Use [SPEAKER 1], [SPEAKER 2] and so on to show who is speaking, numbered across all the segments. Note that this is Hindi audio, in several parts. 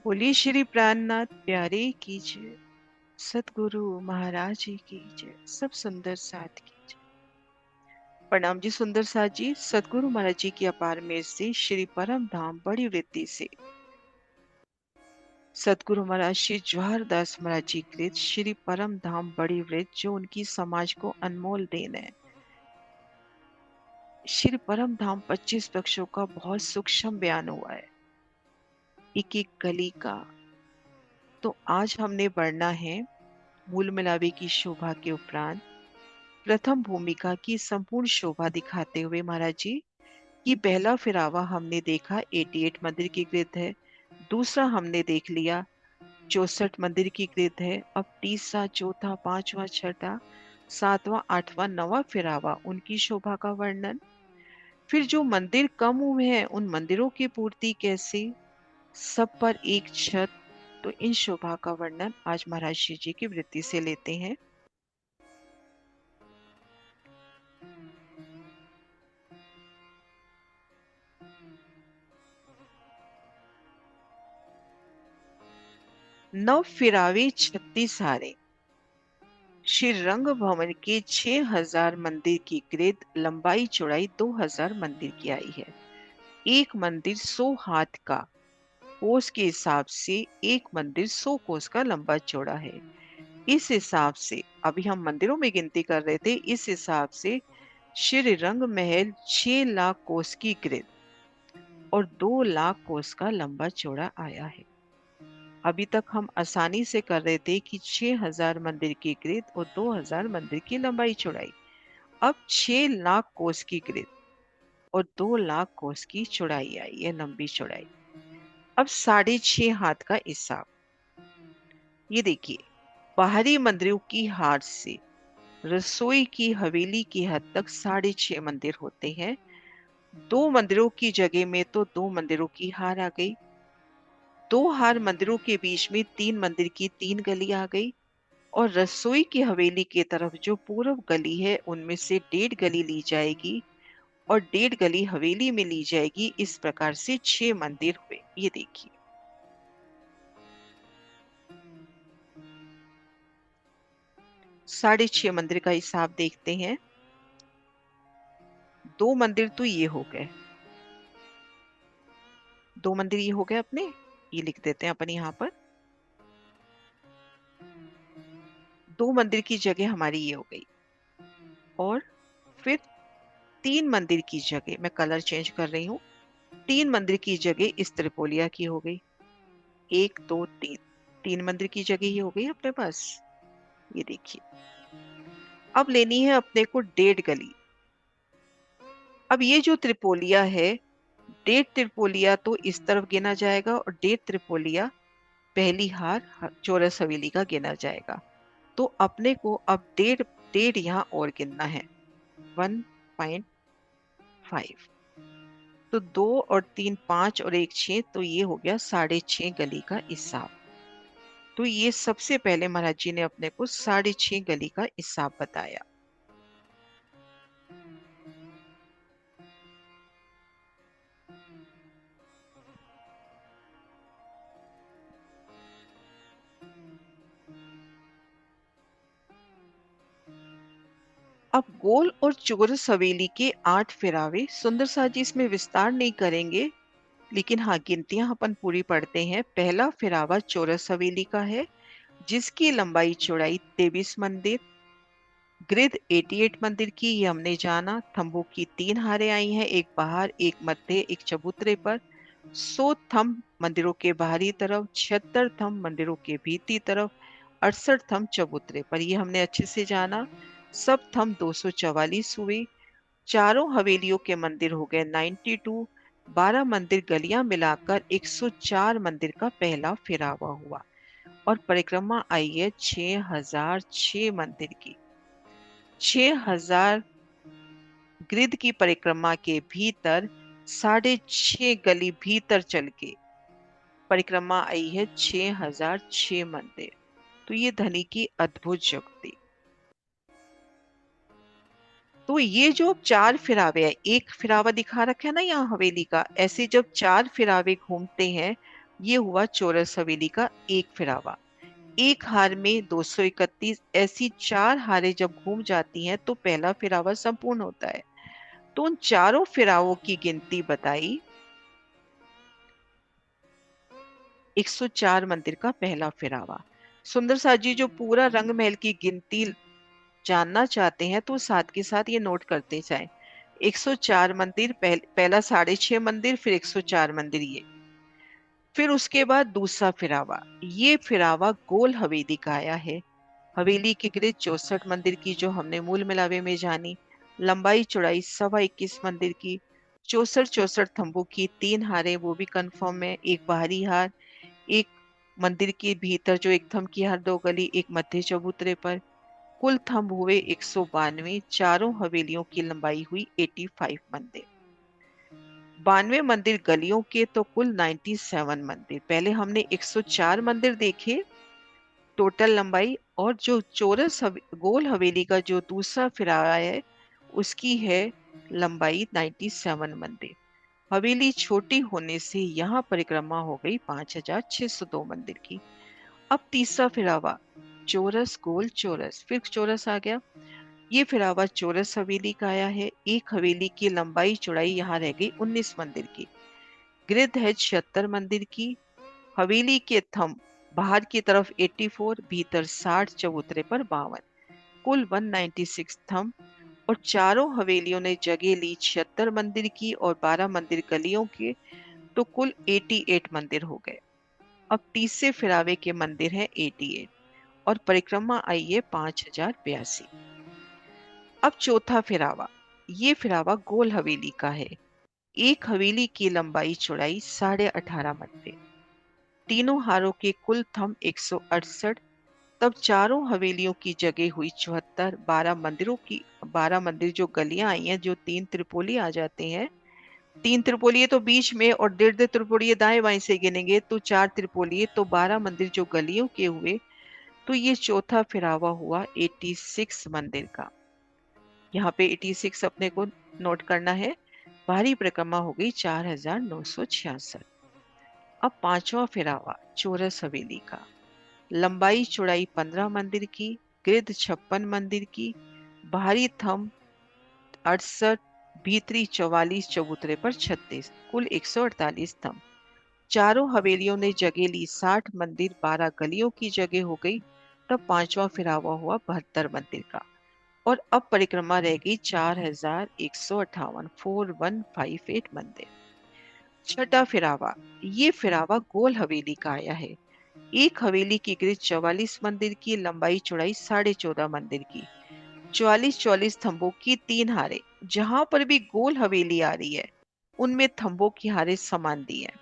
[SPEAKER 1] बोलिए श्री प्राणनाथ प्यारे की जय। सतगुरु महाराज जी की जय। सब सुंदर साथ की जय। प्रणाम जी सुंदर साथ जी। सतगुरु महाराज जी की अपार मेहर से श्री परम धाम बड़ी वृद्धि से सतगुरु महाराज श्री जवाहर दास महाराज जी कृत श्री परम धाम बड़ी वृद्ध जो उनकी समाज को अनमोल देन है। श्री परम धाम 25 वृक्षों का बहुत सूक्ष्म बयान हुआ है, एक एक कली का। तो आज हमने बढ़ना है मूल मिलावे की शोभा के उपरांत प्रथम भूमिका की संपूर्ण शोभा दिखाते हुए महाराज जी की पहला फिरावा हमने देखा 88 मंदिर की कृत है। दूसरा हमने देख लिया 64 मंदिर की कृत है। अब तीसरा, चौथा, पांचवा, छठा, सातवां, आठवां, नवा फिरावा उनकी शोभा का वर्णन। फिर जो मंदिर कम हुए हैं उन मंदिरों की पूर्ति कैसे, सब पर एक छत। तो इन शोभा का वर्णन आज महाराज श्री जी की वृत्ति से लेते हैं। नव फिरावे 36 हारे। श्री रंग भवन के 6000 मंदिर की कृत लंबाई चौड़ाई 2000 मंदिर की आई है। एक मंदिर 100 हाथ का, कोस के हिसाब से एक मंदिर 100 कोस का लंबा चौड़ा है। इस हिसाब से अभी हम मंदिरों में गिनती कर रहे थे, इस हिसाब से श्री रंग महल 6 लाख कोस की कृत और 2 लाख कोस का लंबा चौड़ा आया है। अभी तक हम आसानी से कर रहे थे कि 6000 मंदिर की कृत और 2000 मंदिर की लंबाई चौड़ाई। अब 6 लाख कोस की कृत और 2 लाख कोस की चौड़ाई आई है, लंबी चौड़ाई। अब 6.5 हाथ का हिसाब। ये देखिए, बाहरी मंदिरों की हार से रसोई की हवेली की हद तक 6.5 मंदिर होते हैं। 2 मंदिरों की जगह में तो 2 मंदिरों की हार आ गई। 2 हार मंदिरों के बीच में 3 मंदिर की 3 गली आ गई। और रसोई की हवेली की तरफ जो पूर्व गली है उनमें से 1.5 गली ली जाएगी और 1.5 गली हवेली में ली जाएगी। इस प्रकार से 6 मंदिर हुए। ये देखिए, 6.5 मंदिर का हिसाब देखते हैं। 2 मंदिर तो ये हो गए, 2 मंदिर ये हो गए अपने। ये लिख देते हैं अपन यहाँ पर। 2 मंदिर की जगह हमारी ये हो गई। और फिर 3 मंदिर की जगह, मैं कलर चेंज कर रही हूँ, 3 मंदिर की जगह इस त्रिपोलिया की हो गई। 1 2 3, 3 मंदिर की जगह ये हो गई अपने पास। ये देखिए, अब लेनी है अपने को 1.5 गली। अब ये जो त्रिपोलिया है, 1.5 त्रिपोलिया तो इस तरफ गिना जाएगा और 1.5 त्रिपोलिया पहली हार चौरस हवेली का गिना जाएगा। तो अपने को अब 1.5 यहाँ और गिनना है, 1.5। तो 2 और 3 5 और 1 6, तो ये हो गया 6.5 गली का हिसाब। तो ये सबसे पहले महाराज जी ने अपने को 6.5 गली का हिसाब बताया। अब गोल और चौरस हवेली के 8 फिरावे। सुंदर सा जी इसमें विस्तार नहीं करेंगे, लेकिन हाँ गिनतियां अपन पूरी पढ़ते हैं। पहला फिरावा चौरस हवेली का है, जिसकी लंबाई चौड़ाई 23 मंदिर। ग्रिड 88 मंदिर की, ये हमने जाना। थंबों की 3 हारें आई हैं, एक बाहर, एक मध्य, एक चबूतरे पर। 100 थंब मंदिरों के बाहरी तरफ, 76 थंब मंदिरों के भीतरी तरफ, 68 थंब चबूतरे पर। ये हमने अच्छे से जाना। सब थंब 244 हुए। चारों हवेलियों के मंदिर हो गए 92। 12 मंदिर गलियां मिलाकर 104 मंदिर का पहला फिरावा हुआ। और परिक्रमा आई है 6006 मंदिर की। 6000 ग्रिड की परिक्रमा के भीतर 6.5 गली भीतर चल के परिक्रमा आई है 6006 मंदिर। तो ये धनी की अद्भुत शक्ति। तो ये जो 4 फिरावे है, एक फिरावा दिखा रखा है ना यहाँ हवेली का, ऐसे जब 4 फिरावे घूमते हैं ये हुआ चौरस हवेली का एक फिरावा। एक हार में 231, ऐसी 4 हारें जब घूम जाती हैं तो पहला फिरावा संपूर्ण होता है। तो उन चारों फिरावों की गिनती बताई। 104 मंदिर का पहला फिरावा। सुंदर साथ जी जो पूरा रंग महल की गिनती जानना चाहते हैं तो साथ के साथ ये नोट करते जाएं। 104 मंदिर, पहला 6.5 मंदिर, फिर 104 मंदिर ये। फिर उसके बाद दूसरा फिरावा। ये फिरावा गोल हवेली का आया है। हवेली की गिरिज 64 मंदिर की, जो हमने मूल मिलावे में जानी। लंबाई चौड़ाई 21.25 मंदिर की। 64 थंबों की, 3 हारें वो भी कंफर्म है, एक बाहरी हार, एक मंदिर के भीतर जो एक थंब की हार, 2 गली, एक मध्य चबूतरे पर। कुल थंब हुए 192। चारों हवेलियों की लंबाई हुई 85 मंदिर। 92 मंदिर गलियों के, तो कुल 97 मंदिर। पहले हमने 104 मंदिर देखे टोटल लंबाई, और जो गोल हवेली का जो दूसरा फिराया है उसकी है लंबाई 97 मंदिर। हवेली छोटी होने से यहाँ परिक्रमा हो गई 5602 मंदिर की। अब तीसरा फिरावा, चौरस गोल चौरस, फिर चौरस आ गया। ये फिरावा चौरस हवेली का आया है। एक हवेली की लंबाई चौड़ाई यहाँ रह गई 19 मंदिर की। गिरिध है 76 मंदिर की। हवेली के थंब बाहर की तरफ 84, भीतर 60, चबूतरे पर 52, कुल 196 थंब। और चारों हवेलियों ने जगह ली 76 मंदिर की और 12 मंदिर गलियों के, तो कुल 88 मंदिर हो गए। अब तीसरे फिरावे के मंदिर है 88 और परिक्रमा आई है 5082। अब चौथा फिरावा। ये फिरावा गोल हवेली का है। एक हवेली की लंबाई चौड़ाई 18.5 मंदिर, तीनों हारों के कुल थंब 168। तब चारों हवेलियों की जगह हुई 74। 12 मंदिरों की, 12 मंदिर जो गलियां आई हैं, जो 3 त्रिपोली आ जाते हैं। 3 त्रिपोली तो बीच में और 1.5 त्रिपोली दाएं बाएं से गिनेंगे तो 4 त्रिपोली, तो 12 मंदिर जो गलियों के हुए। तो ये चौथा फिरावा हुआ 86 मंदिर का। यहाँ पे 86 अपने को नोट करना है। बाहरी परिक्रमा हो गई 4966। अब पांचवा फिरावा चौरस हवेली का। लंबाई चौड़ाई 15 मंदिर की, गिरिध 56 मंदिर की, बाहरी थंब 68, भीतरी 44, चबूतरे पर 36, कुल 148 थंब। चारों हवेलियों ने जगह ली 60 मंदिर, 12 गलियों की जगह हो गई। तब पांचवा फिरावा हुआ 72 मंदिर का। और अब परिक्रमा रह गई 4158, 4158 मंदिर। छठा फिरावा। ये फिरावा गोल हवेली का आया है। एक हवेली की गिरिज 44 मंदिर की, लंबाई चौड़ाई 14.5 मंदिर की, 44 थंबों की, 3 हारे। जहां पर भी गोल हवेली आ रही है उनमें थंबों की हारे समान दी है।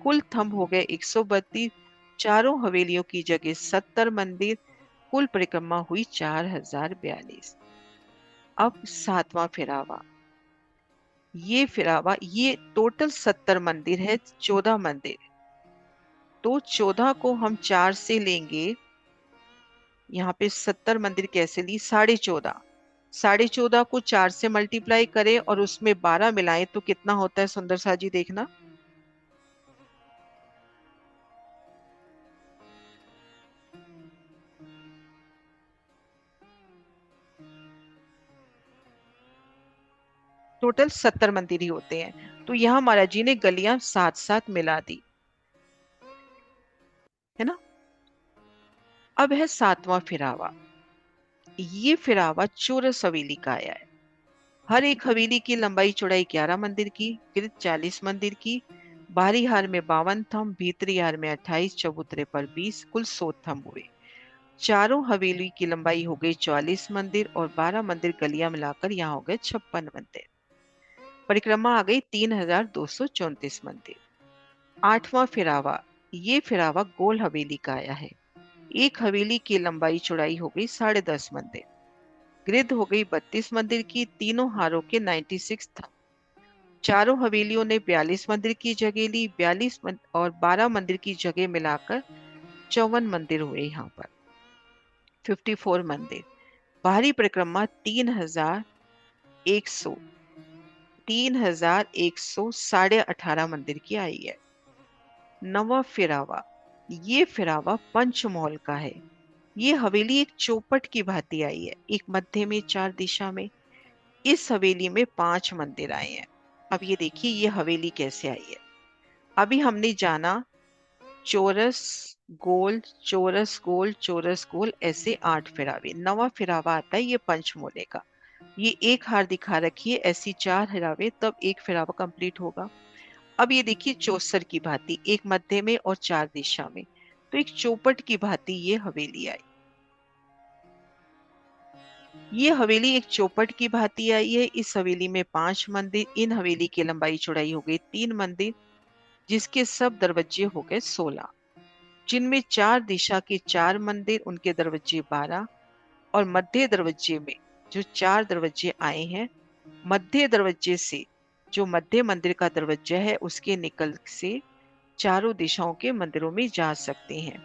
[SPEAKER 1] कुल थंब हो गए 132। चारों हवेलियों की जगह 70 मंदिर। कुल परिक्रमा हुई 4042। अब सातवां फिरावा। ये फिरावा, ये टोटल 70 मंदिर है, 14 मंदिर। तो 14 को हम 4 से लेंगे। यहाँ पे 70 मंदिर कैसे ली, 14.5। 14.5 को 4 से मल्टीप्लाई करें और उसमें 12 मिलाएं तो कितना होता है सुंदर सा जी, देखना। टोटल 70 मंदिर ही होते हैं। तो यहाँ महाराज जी ने गलियां साथ साथ मिला दी, है ना। अब है सातवां फिरावा। ये फिरावा चौरस हवेली का आया है। हर एक हवेली की लंबाई चौड़ाई 11 मंदिर की, गिरिध 40 मंदिर की, बाहरी हार में 52 थंब, भीतरी हार में 28, चबूतरे पर 20, कुल 100 थंब हुए। चारों हवेली की लंबाई हो गई 44 मंदिर और 12 मंदिर गलियां मिलाकर यहाँ हो गए 56 मंदिर। परिक्रमा आ गई 3234 मंदिर। आठवां फिरावा। ये फिरावा गोल हवेली का आया है। एक हवेली की लंबाई चौड़ाई हो गई 10.5 मंदिर, गिरिध हो गई 32 मंदिर की, तीनों हारों के 96 था। चारों हवेलियों ने 42 मंदिर की जगह ली, 42 और 12 मंदिर की जगह मिलाकर 54 मंदिर हुए यहाँ पर, 54 मंदिर। बाहरी परिक्रमा 3100 3,100 18.5 मंदिर की आई है। नवा फिरावा, ये फिरावा पंचमहल का है। ये हवेली एक चौपट की भांति आई है, एक मध्य में, चार दिशा में। इस हवेली में पांच मंदिर आए हैं। अब ये देखिए ये हवेली कैसे आई है। अभी हमने जाना चौरस, गोल, चौरस गोल, चौरस गोल, ऐसे आठ फिरावे। नवा फिरावा आता है ये पंचमूले का। ये एक हार दिखा रखी है, ऐसी चार फिरावे, तब एक फिरावा कंप्लीट होगा। अब ये देखिए चौसर की भांति, एक मध्य में और चार दिशा में। तो एक चौपट की भांति ये हवेली आई। ये हवेली एक चौपट की भांति आई है। इस हवेली में पांच मंदिर। इन हवेली की लंबाई चौड़ाई हो गई तीन मंदिर, जिसके सब दरवाजे हो गए 16, जिनमें चार दिशा के चार मंदिर, उनके दरवाजे 12। और मध्य दरवाजे में जो चार दरवाजे आए हैं, मध्य दरवाजे से जो मध्य मंदिर का दरवाजा है उसके निकल से चारों दिशाओं के मंदिरों में जा सकते हैं।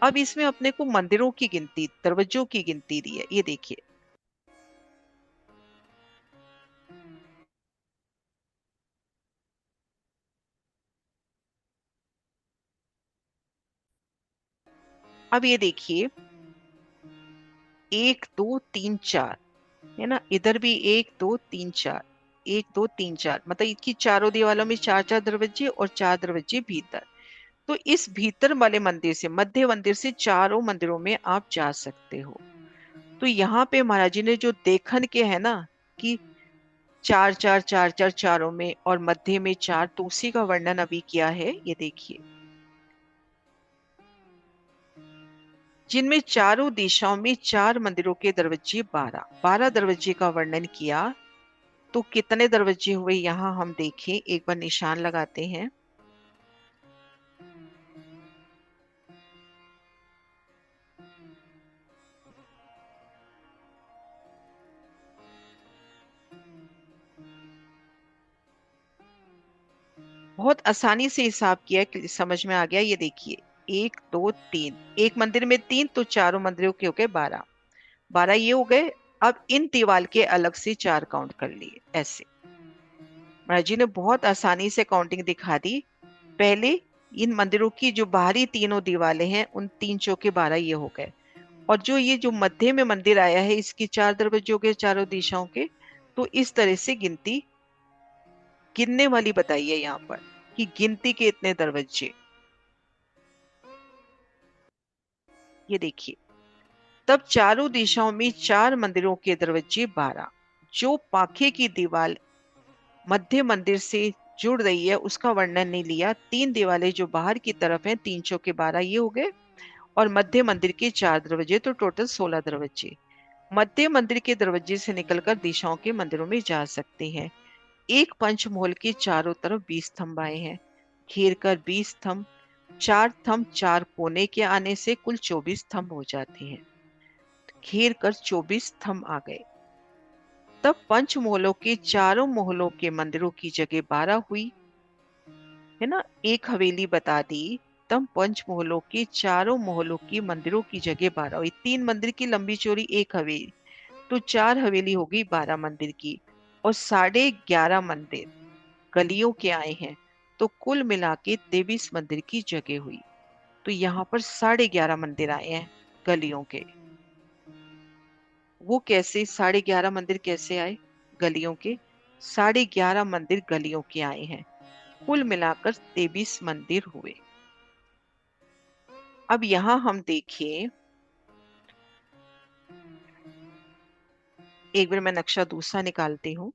[SPEAKER 1] अब इसमें अपने को मंदिरों की गिनती, दरवाजों की गिनती दी है, ये देखिए। अब ये देखिए, एक दो तीन चार, है ना, इधर भी एक दो तीन चार, एक दो तीन चार, मतलब इसकी चारों दीवारों में चार चार दरवाजे और चार दरवाजे भीतर। तो इस भीतर वाले मंदिर से, मध्य मंदिर से चारों मंदिरों में आप जा सकते हो। तो यहाँ पे महाराज जी ने जो देखन के है ना, कि चार चार चार चार चारों में और मध्य में चार, तो उसी का वर्णन अभी किया है, ये देखिए। जिनमें चारों दिशाओं में चार मंदिरों के दरवाजे 12, 12 दरवाजे का वर्णन किया। तो कितने दरवाजे हुए यहाँ हम देखें, एक बार निशान लगाते हैं। बहुत आसानी से हिसाब किया कि समझ में आ गया, ये देखिए। एक दो तीन, एक मंदिर में तीन, तो चारों मंदिरों के हो गए 12, 12 ये हो गए। अब इन दीवाल के अलग से चार काउंट कर लिए ऐसे। महाराज जी ने बहुत आसानी से काउंटिंग दिखा दी। पहले इन मंदिरों की जो बाहरी तीनों दीवालें हैं, उन तीन चौके 12 ये हो गए। और जो ये जो मध्य में मंदिर आया है, इसकी चार दरवाजे हो गए चारों दिशाओं के। तो इस तरह से गिनती गिनने वाली बताइए यहाँ पर, कि गिनती के इतने दरवाजे। ये देखिए, तब चारों दिशाओं में चार मंदिरों के दरवाजे 12। जो पाखे की दीवार मध्य मंदिर से जुड़ रही है उसका वर्णन नहीं लिया। तीन दीवारें जो बाहर की तरफ हैं, तीन चौके 12 ये हो गए। और मध्य मंदिर के चार दरवाजे, तो टोटल 16 दरवाजे। मध्य मंदिर के दरवाजे से निकलकर दिशाओं के मंदिरों में जा सकते हैं। एक पंचमहल के चारों तरफ 20 स्तंभ आए हैं, घेर कर 20 स्तंभ। चार स्तंभ चार कोने के आने से कुल 24 स्तंभ हो जाते हैं। घेर कर 24 स्तंभ आ गए। तब पंचमहलों के चारों महलों के मंदिरों की जगह 12 हुई, है ना, एक हवेली बता दी। तब पंचमहलों के चारों महलों की मंदिरों की जगह 12 हुई। तीन मंदिर की लंबी चौड़ी एक हवेली, तो चार हवेली हो गई 12 मंदिर की। और 11.5 मंदिर गलियों के आए हैं, तो कुल मिला के 23 मंदिर की जगह हुई। तो यहाँ पर 11.5 मंदिर आए हैं गलियों के। वो कैसे 11.5 मंदिर कैसे आए गलियों के? 11.5 मंदिर गलियों के आए हैं, कुल मिलाकर 23 मंदिर हुए। अब यहां हम देखें, एक बार मैं नक्शा दूसरा निकालती हूँ।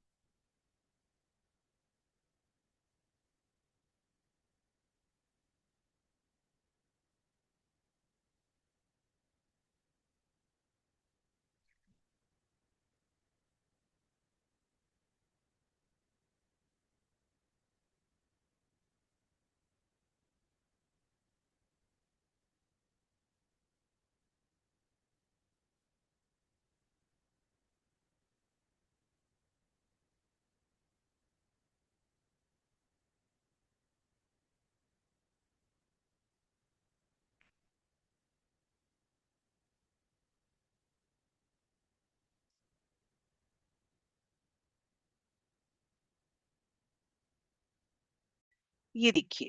[SPEAKER 1] ये देखिए,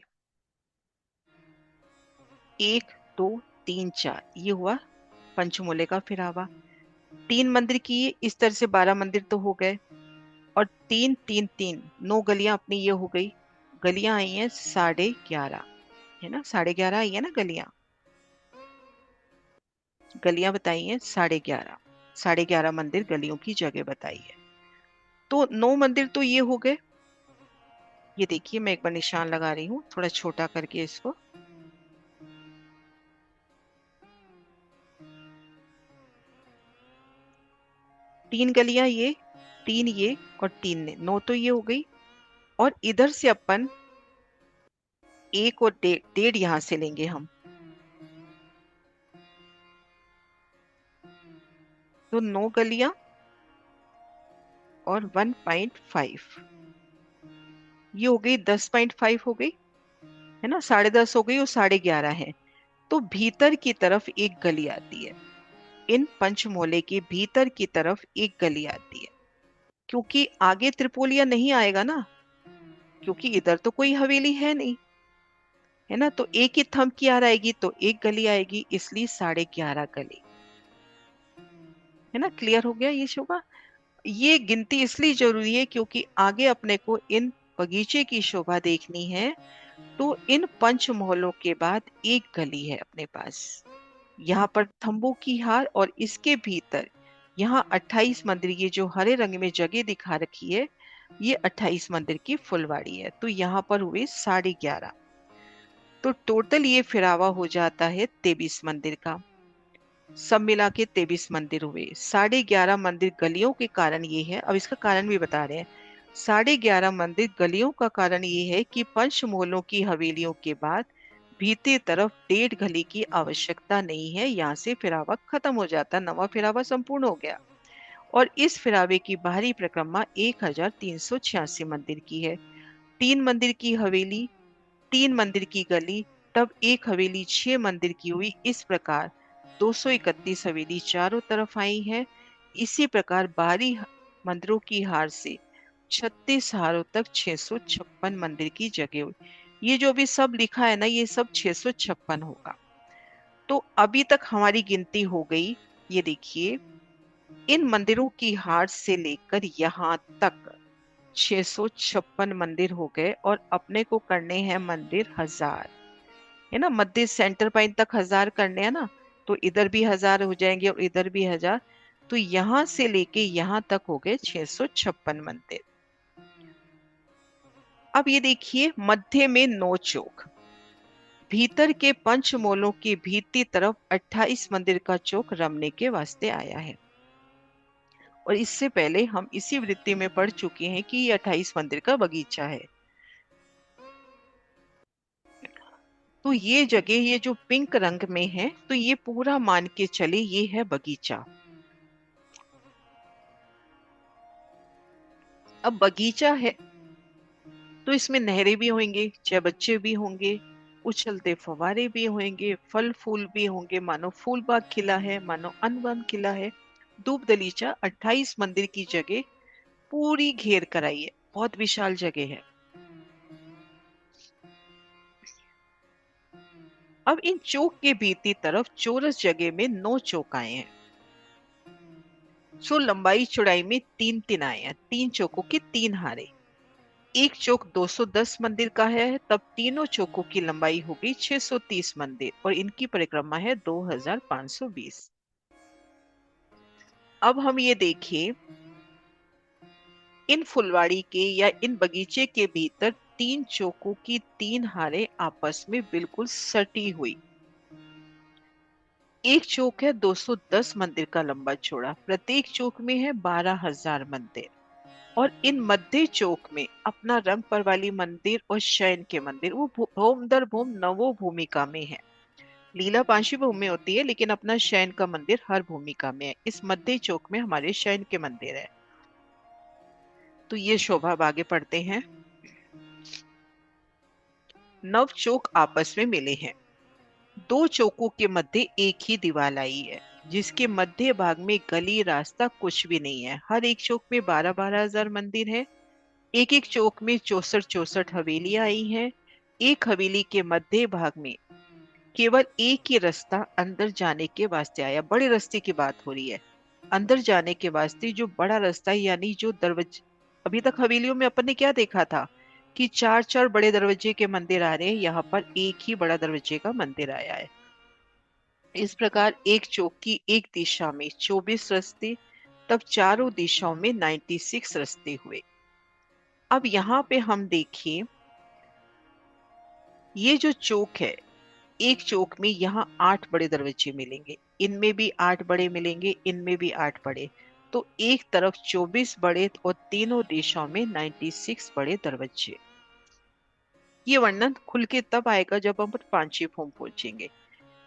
[SPEAKER 1] 1 2 3 4 ये हुआ पंचमूले का फिरावा। 3 मंदिर किए, इस तरह से 12 मंदिर तो हो गए। और 3 3 3 9 गलियां अपनी ये हो गई। गलियां आई हैं 11.5, है ना, 11.5 आई है ना गलियां। गलियां बताई हैं 11.5, 11.5 मंदिर गलियों की जगह बताई है। तो 9 मंदिर तो ये हो गए। ये देखिए मैं एक बार निशान लगा रही हूँ थोड़ा छोटा करके इसको। तीन गलियां ये, 3 ये और 3 ने, 9 तो ये हो गई। और इधर से अपन 1 और 1.5 यहां से लेंगे हम। तो 9 गलियां और 1.5 ये हो गई, 10.5 हो गई, है ना, 10.5 हो गई और 11.5 है। तो भीतर की तरफ एक गली आती है। इन पंचमोले के भीतर की तरफ एक गली आती है, क्योंकि आगे त्रिपोलिया नहीं आएगा ना, क्योंकि इधर तो कोई हवेली है नहीं, है ना। तो एक ही थंब की आर आएगी तो एक गली आएगी, इसलिए 11.5 गली, है ना। क्लियर हो गया ये शोभा। ये गिनती इसलिए जरूरी है क्योंकि आगे अपने को इन बगीचे की शोभा देखनी है। तो इन पंच मोहल्लों के बाद एक गली है अपने पास, यहाँ पर थंबों की हार, और इसके भीतर यहाँ 28 मंदिर, ये जो हरे रंग में जगह दिखा रखी है ये 28 मंदिर की फुलवाड़ी है। तो यहाँ पर हुए 11.5। तो टोटल ये फिरावा हो जाता है 23 मंदिर का। सब मिला के 23 मंदिर हुए। 11.5 मंदिर गलियों के कारण ये है, अब इसका कारण भी बता रहे हैं। 11.5 मंदिर गलियों का कारण ये है कि पंचमोहल्लों की हवेलियों के बाद भीतर तरफ 1.5 गली की आवश्यकता नहीं है, यहाँ से फिरावा खत्म हो जाता, नवा फिरावा संपूर्ण हो गया। और इस फिरावे की बाहरी परिक्रमा 1386 मंदिर की है। 3 मंदिर की हवेली, 3 मंदिर की गली, तब एक हवेली 6 मंदिर की हुई। इस प्रकार 231 हवेली चारों तरफ आई है। इसी प्रकार बाहरी मंदिरों की हार से 36 हारों तक 656 मंदिर की जगह हुई। ये जो भी सब लिखा है ना ये सब 656 होगा। तो अभी तक हमारी गिनती हो गई, ये देखिए, इन मंदिरों की हार से लेकर यहाँ तक 656 मंदिर हो गए। और अपने को करने हैं मंदिर 1000, है ना, मध्य सेंटर पॉइंट तक 1000 करने हैं ना। तो इधर भी 1000 हो जाएंगे और इधर भी 1000। तो यहां से लेके यहां तक हो गए 656 मंदिर। अब ये देखिए मध्य में 9 चौक, भीतर के पंचमोलों की भीतरी तरफ 28 मंदिर का चौक रमने के वास्ते आया है। और इससे पहले हम इसी वृत्ति में पढ़ चुके हैं कि ये 28 मंदिर का बगीचा है। तो ये जगह, ये जो पिंक रंग में है, तो ये पूरा मान के चले ये है बगीचा। अब बगीचा है तो इसमें नहरें भी होंगे, चबच्चे भी होंगे, उछलते फव्वारे भी होंगे, फल फूल भी होंगे, मानो फूल बाग खिला है, मानो अन्न वन खिला है। धूप दलीचा 28 मंदिर की जगह पूरी घेर कर आई है, बहुत विशाल जगह है। अब इन चौक के भीतरी तरफ चौरस जगह में 9 चौक आए हैं। सो लंबाई चौड़ाई में 3 3 आए हैं, 3 चौकों के 3 हारे। एक चौक 210 मंदिर का है, तब तीनों चौकों की लंबाई होगी 630 मंदिर और इनकी परिक्रमा है 2520। अब हम ये देखिए, इन फुलवाड़ी के या इन बगीचे के भीतर 3 चौकों की 3 हारें आपस में बिल्कुल सटी हुई। एक चौक है 210 मंदिर का लंबा चौड़ा, प्रत्येक चौक में है 12,000 मंदिर। और इन मध्य चौक में अपना रंग परवाली मंदिर और शयन के मंदिर वो भूम दर भूम नवो भूमिका में है। लीला पांचवी भूमि में होती है लेकिन अपना शयन का मंदिर हर भूमिका में है। इस मध्य चौक में हमारे शयन के मंदिर है। तो ये शोभा अब आगे पढ़ते हैं। नव चौक आपस में मिले हैं। दो चौकों के मध्य एक ही दीवार आई है, जिसके मध्य भाग में गली रास्ता कुछ भी नहीं है। हर एक चौक में 12,000 मंदिर है। एक एक चौक में 64 64 हवेलियां आई हैं। एक हवेली के मध्य भाग में केवल एक ही रास्ता अंदर जाने के वास्ते आया। बड़े रास्ते की बात हो रही है। अंदर जाने के वास्ते जो बड़ा रास्ता है, यानी जो दरवाजे, अभी तक हवेलियों में अपन ने क्या देखा था कि चार चार बड़े दरवाजे के मंदिर आ रहे हैं, यहाँ पर एक ही बड़ा दरवाजे का मंदिर आया है। इस प्रकार एक चौक की एक दिशा में 24 रास्ते, तब चारों दिशाओं में 96 रास्ते हुए। अब यहाँ पे हम देखिए, ये जो चौक है, एक चौक में यहाँ 8 बड़े दरवाजे मिलेंगे, इनमें भी 8 बड़े मिलेंगे, इनमें भी 8 बड़े। तो एक तरफ 24 बड़े और तीनों दिशाओं में 96 बड़े दरवाजे। ये वर्णन खुल के तब आएगा जब हम पांची फोम पहुंचेंगे।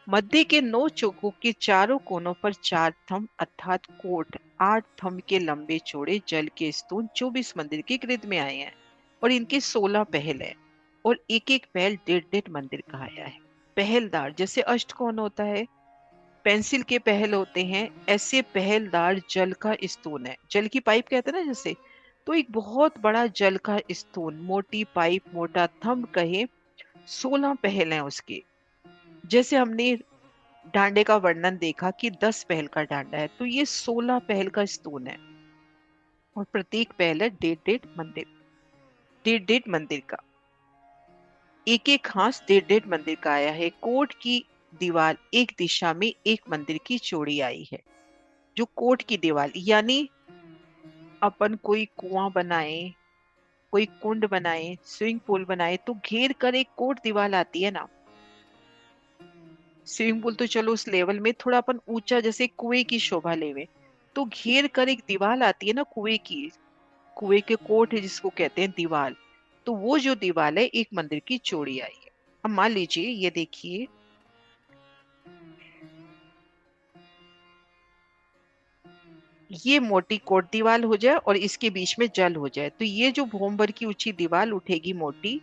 [SPEAKER 1] मध्य के 9 चौकों के चारों कोनों पर 4 थंब अर्थात कोट, 8 थंब के लंबे चौड़े जल के स्तून 24 मंदिर की गिरद में आए हैं, और इनके 16 पहल है, और एक एक पहल 1.5 मंदिर का आया है। पहलदार, जैसे अष्टकोण होता है, पेंसिल के पहल होते हैं, ऐसे पहलदार जल का स्तून है। जल की पाइप कहते हैं ना जैसे, तो एक बहुत बड़ा जल का स्तून, मोटी पाइप, मोटा थंब कहे, 16 पहल हैं उसके। जैसे हमने डांडे का वर्णन देखा कि 10 पहल का डांडा है, तो ये 16 पहल का स्तून है, और प्रत्येक पहल है 1.5 मंदिर, 1.5 मंदिर का। एक एक हाथ 1.5 मंदिर का आया है। कोट की दीवार एक दिशा में एक मंदिर की चौड़ी आई है। जो कोट की दीवार, यानी अपन कोई कुआं बनाए, कोई कुंड बनाए, स्विमिंग पूल बनाए, तो घेर कर एक कोट दीवार आती है ना। स्विमिंग पूल तो चलो उस लेवल में थोड़ा अपन ऊंचा, जैसे कुएं की शोभा लेवे, तो घेर कर एक दीवार आती है ना कुएं की, कुएं के कोट है जिसको कहते हैं दीवार। तो वो जो दीवार है एक मंदिर की चौड़ी आई है। अब मान लीजिए, ये देखिए, ये मोटी कोट दीवार हो जाए और इसके बीच में जल हो जाए, तो ये जो भूम भर की ऊंची दीवार उठेगी मोटी,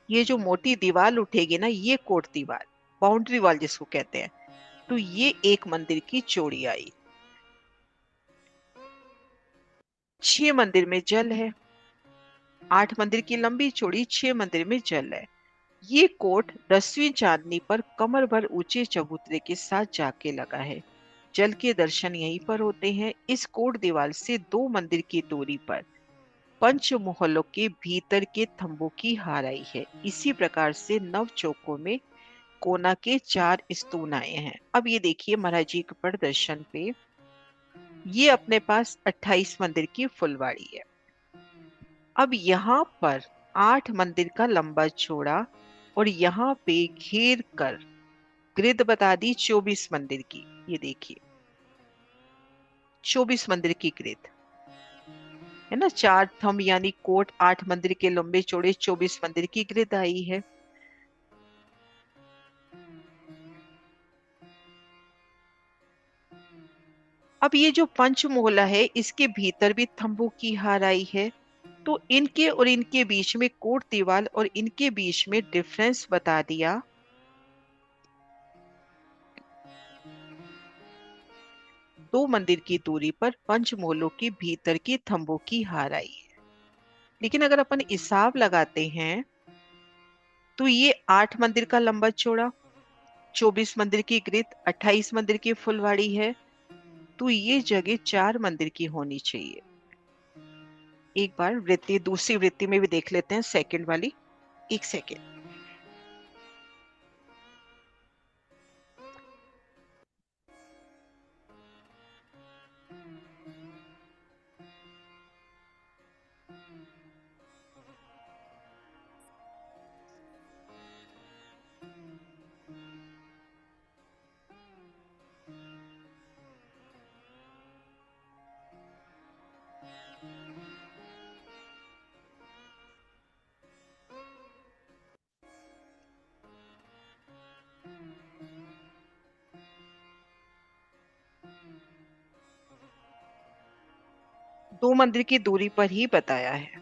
[SPEAKER 1] ये जो मोटी दीवार उठेगी ना, ये कोट दीवार, बाउंड्री वॉल जिसको कहते हैं, तो ये एक मंदिर की चौड़ी आई। 6 मंदिर में जल है, 8 मंदिर की लंबी चौड़ी, 6 मंदिर में जल है। ये कोट 10वीं चांदनी पर कमर भर ऊंचे चबूतरे के साथ जाके लगा है। जल के दर्शन यहीं पर होते हैं। इस कोट दीवार से 2 मंदिर की दूरी पर पंच मोहल्लों के भीतर के थंबों की हाराई है। इसी प्रकार से नव चौकों में कोना के 4 स्तून आए हैं। अब ये देखिए महाराज जी के प्रदर्शन पे, ये अपने पास 28 मंदिर की फुलवाड़ी है। अब यहाँ पर 8 मंदिर का लंबा चौड़ा, और यहाँ पे घेर कर ग्रिड बता दी 24 मंदिर की। ये देखिए 24 मंदिर की ग्रिड है ना। 4 थंब यानी कोट, 8 मंदिर के लंबे चौड़े, 24 मंदिर की ग्रिड आई है। अब ये जो पंचमोहला है, इसके भीतर भी थंबों की हार आई है। तो इनके और इनके बीच में कोट दीवार और इनके बीच में डिफरेंस बता दिया। दो मंदिर की दूरी पर पंचमोहलों के भीतर की थंबों की हार आई है। लेकिन अगर अपन हिसाब लगाते हैं, तो ये 8 मंदिर का लंबा चौड़ा, 24 मंदिर की ग्रिड, 28 मंदिर की फुलवाड़ी है, तो ये जगह 4 मंदिर की होनी चाहिए। एक बार वृत्ति, दूसरी वृत्ति में भी देख लेते हैं, सेकंड वाली। एक सेकंड। दो मंदिर की दूरी पर ही बताया है।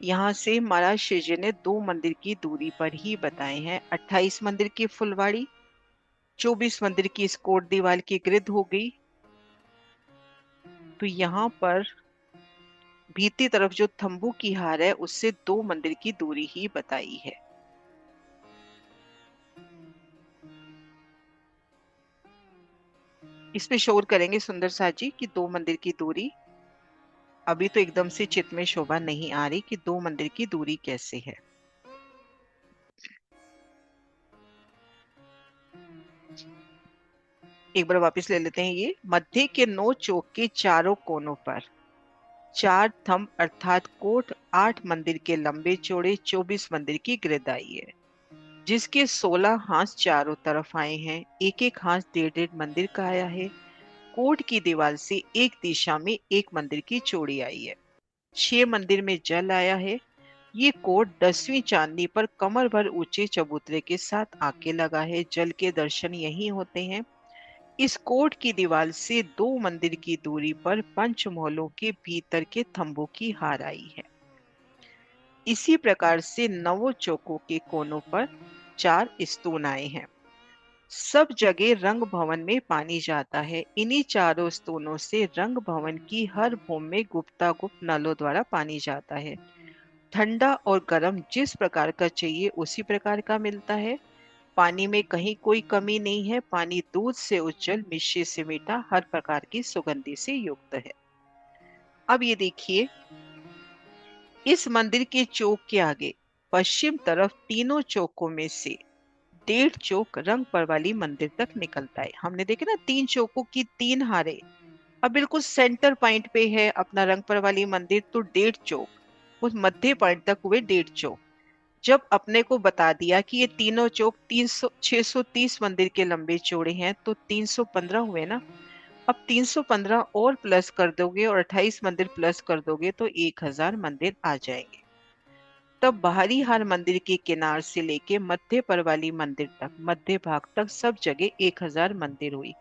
[SPEAKER 1] यहाँ से महाराज श्री जी ने 2 मंदिर की दूरी पर ही बताए हैं। 28 मंदिर की फुलवाड़ी, 24 मंदिर की स्कोट दीवार की ग्रिड हो गई। तो यहाँ पर भीतरी तरफ जो तंबू की हार है उससे 2 मंदिर की दूरी ही बताई है। इस पे शोर करेंगे सुंदर सा जी कि 2 मंदिर की दूरी। अभी तो एकदम से चित्त में शोभा नहीं आ रही कि 2 मंदिर की दूरी कैसे है। एक बार वापस ले लेते हैं। ये मध्य के 9 चौक के चारों कोनों पर 4 थंब अर्थात कोट 8 मंदिर के लंबे चौड़े 24 मंदिर की गिरदाई है, जिसके 16 हाथ चारों तरफ आए हैं। एक एक हाथ 1.5 मंदिर का आया है। कोट की दीवार से एक दिशा में एक मंदिर की चौड़ी आई है। 6 मंदिर में जल आया है। ये कोट 10वीं चांदनी पर कमर भर ऊंचे चबूतरे के साथ आके लगा है। जल के दर्शन यहीं होते हैं। इस कोट की दीवार से 2 मंदिर की दूरी पर पंचमहलों के भीतर के थंबों की हार आई है। इसी प्रकार से नवों चौकों के कोनों पर 4 स्तून आए हैं। सब जगह रंग भवन में पानी जाता है। इन्हीं चारों स्तूनों से रंग भवन की हर भूमि में गुप्ता गुप्त नलों द्वारा पानी जाता है। ठंडा और गर्म जिस प्रकार का चाहिए उसी प्रकार का मिलता है। पानी में कहीं कोई कमी नहीं है। पानी दूध से उज्जवल, मिश्री से मीठा, हर प्रकार की सुगंधि से युक्त है। अब ये देखिए, इस मंदिर के चौक के आगे पश्चिम तरफ तीनों चौकों में से 1.5 चौक रंगपर वाली मंदिर तक निकलता है। हमने देखे ना 3 चौकों की 3 हारे। अब बिल्कुल सेंटर पॉइंट पे है अपना रंगपर वाली मंदिर, तो 1.5 चौक उस मध्य पॉइंट तक हुए 1.5 चौक। जब अपने को बता दिया कि ये तीनों चौक 630 मंदिर के लंबे चौड़े हैं, तो 315 हुए ना। अब 315 और प्लस कर दोगे और 28 मंदिर प्लस कर दोगे तो 1000 मंदिर आ जाएंगे। तब बाहरी हार मंदिर के किनार से लेके मध्य पर वाली मंदिर तक, मध्य भाग तक सब जगह 1000 मंदिर हुई।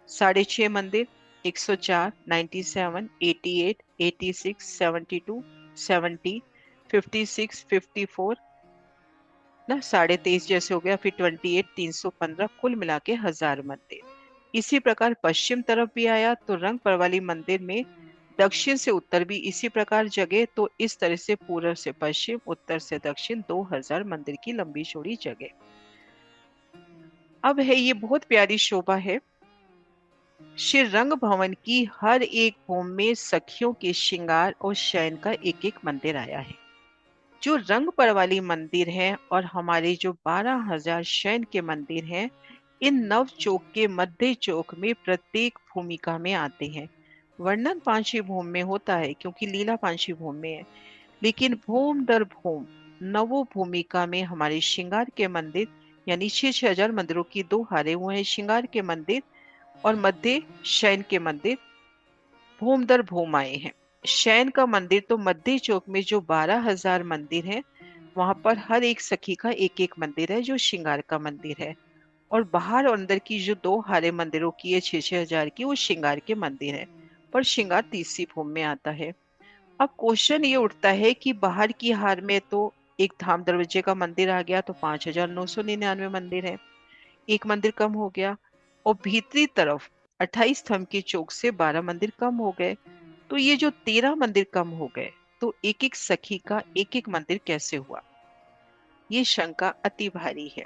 [SPEAKER 1] 6.5 मंदिर, 104, 97, 88, 86, 72, 70, 56, 54 ना, 23.5 जैसे हो गया, फिर 28, 315, कुल मिला के 1000 मंदिर। इसी प्रकार पश्चिम तरफ भी आया तो रंग परवाली मंदिर में दक्षिण से उत्तर भी इसी प्रकार जगह, तो इस तरह से पूर्व से पश्चिम, उत्तर से दक्षिण 2000 मंदिर की लंबी चौड़ी जगह। अब है ये बहुत प्यारी शोभा है। श्री रंग भवन की हर एक भूमि में सखियों के श्रृंगार और शयन का एक एक मंदिर आया है। जो रंग पर वाली मंदिर है और हमारे जो 12,000 शयन के मंदिर हैं, इन नव चौक के मध्य चौक में प्रत्येक भूमिका में आते हैं। वर्णन पांचवी भूमि में होता है क्योंकि लीला पांचवी भूमि में है, लेकिन भूम दर भूम नवो भूमिका में हमारे श्रृंगार के मंदिर, यानी 6,000 मंदिरों की 2 हारे हुए हैं। श्रृंगार के मंदिर और मध्य शयन के मंदिर भूम दर भूम आए हैं। शयन का मंदिर तो मध्य चौक में जो 12,000 मंदिर है, वहां पर हर एक सखी का एक एक मंदिर है जो श्रृंगार का मंदिर है। और बाहर और अंदर की जो 2 हारे मंदिरों की है 6,000 की, वो श्रृंगार के मंदिर है। पर श्रृंगार तीसरी भूमि में आता है। अब क्वेश्चन ये उठता है कि बाहर की हार में तो एक धाम दरवाजे का मंदिर आ गया, तो 5,999 मंदिर है। एक मंदिर कम हो गया। और भीतरी तरफ 28 थंब के चौक से 12 मंदिर कम हो गए। तो ये जो 13 मंदिर कम हो गए, तो एक एक सखी का एक एक मंदिर कैसे हुआ? ये शंका अति भारी है।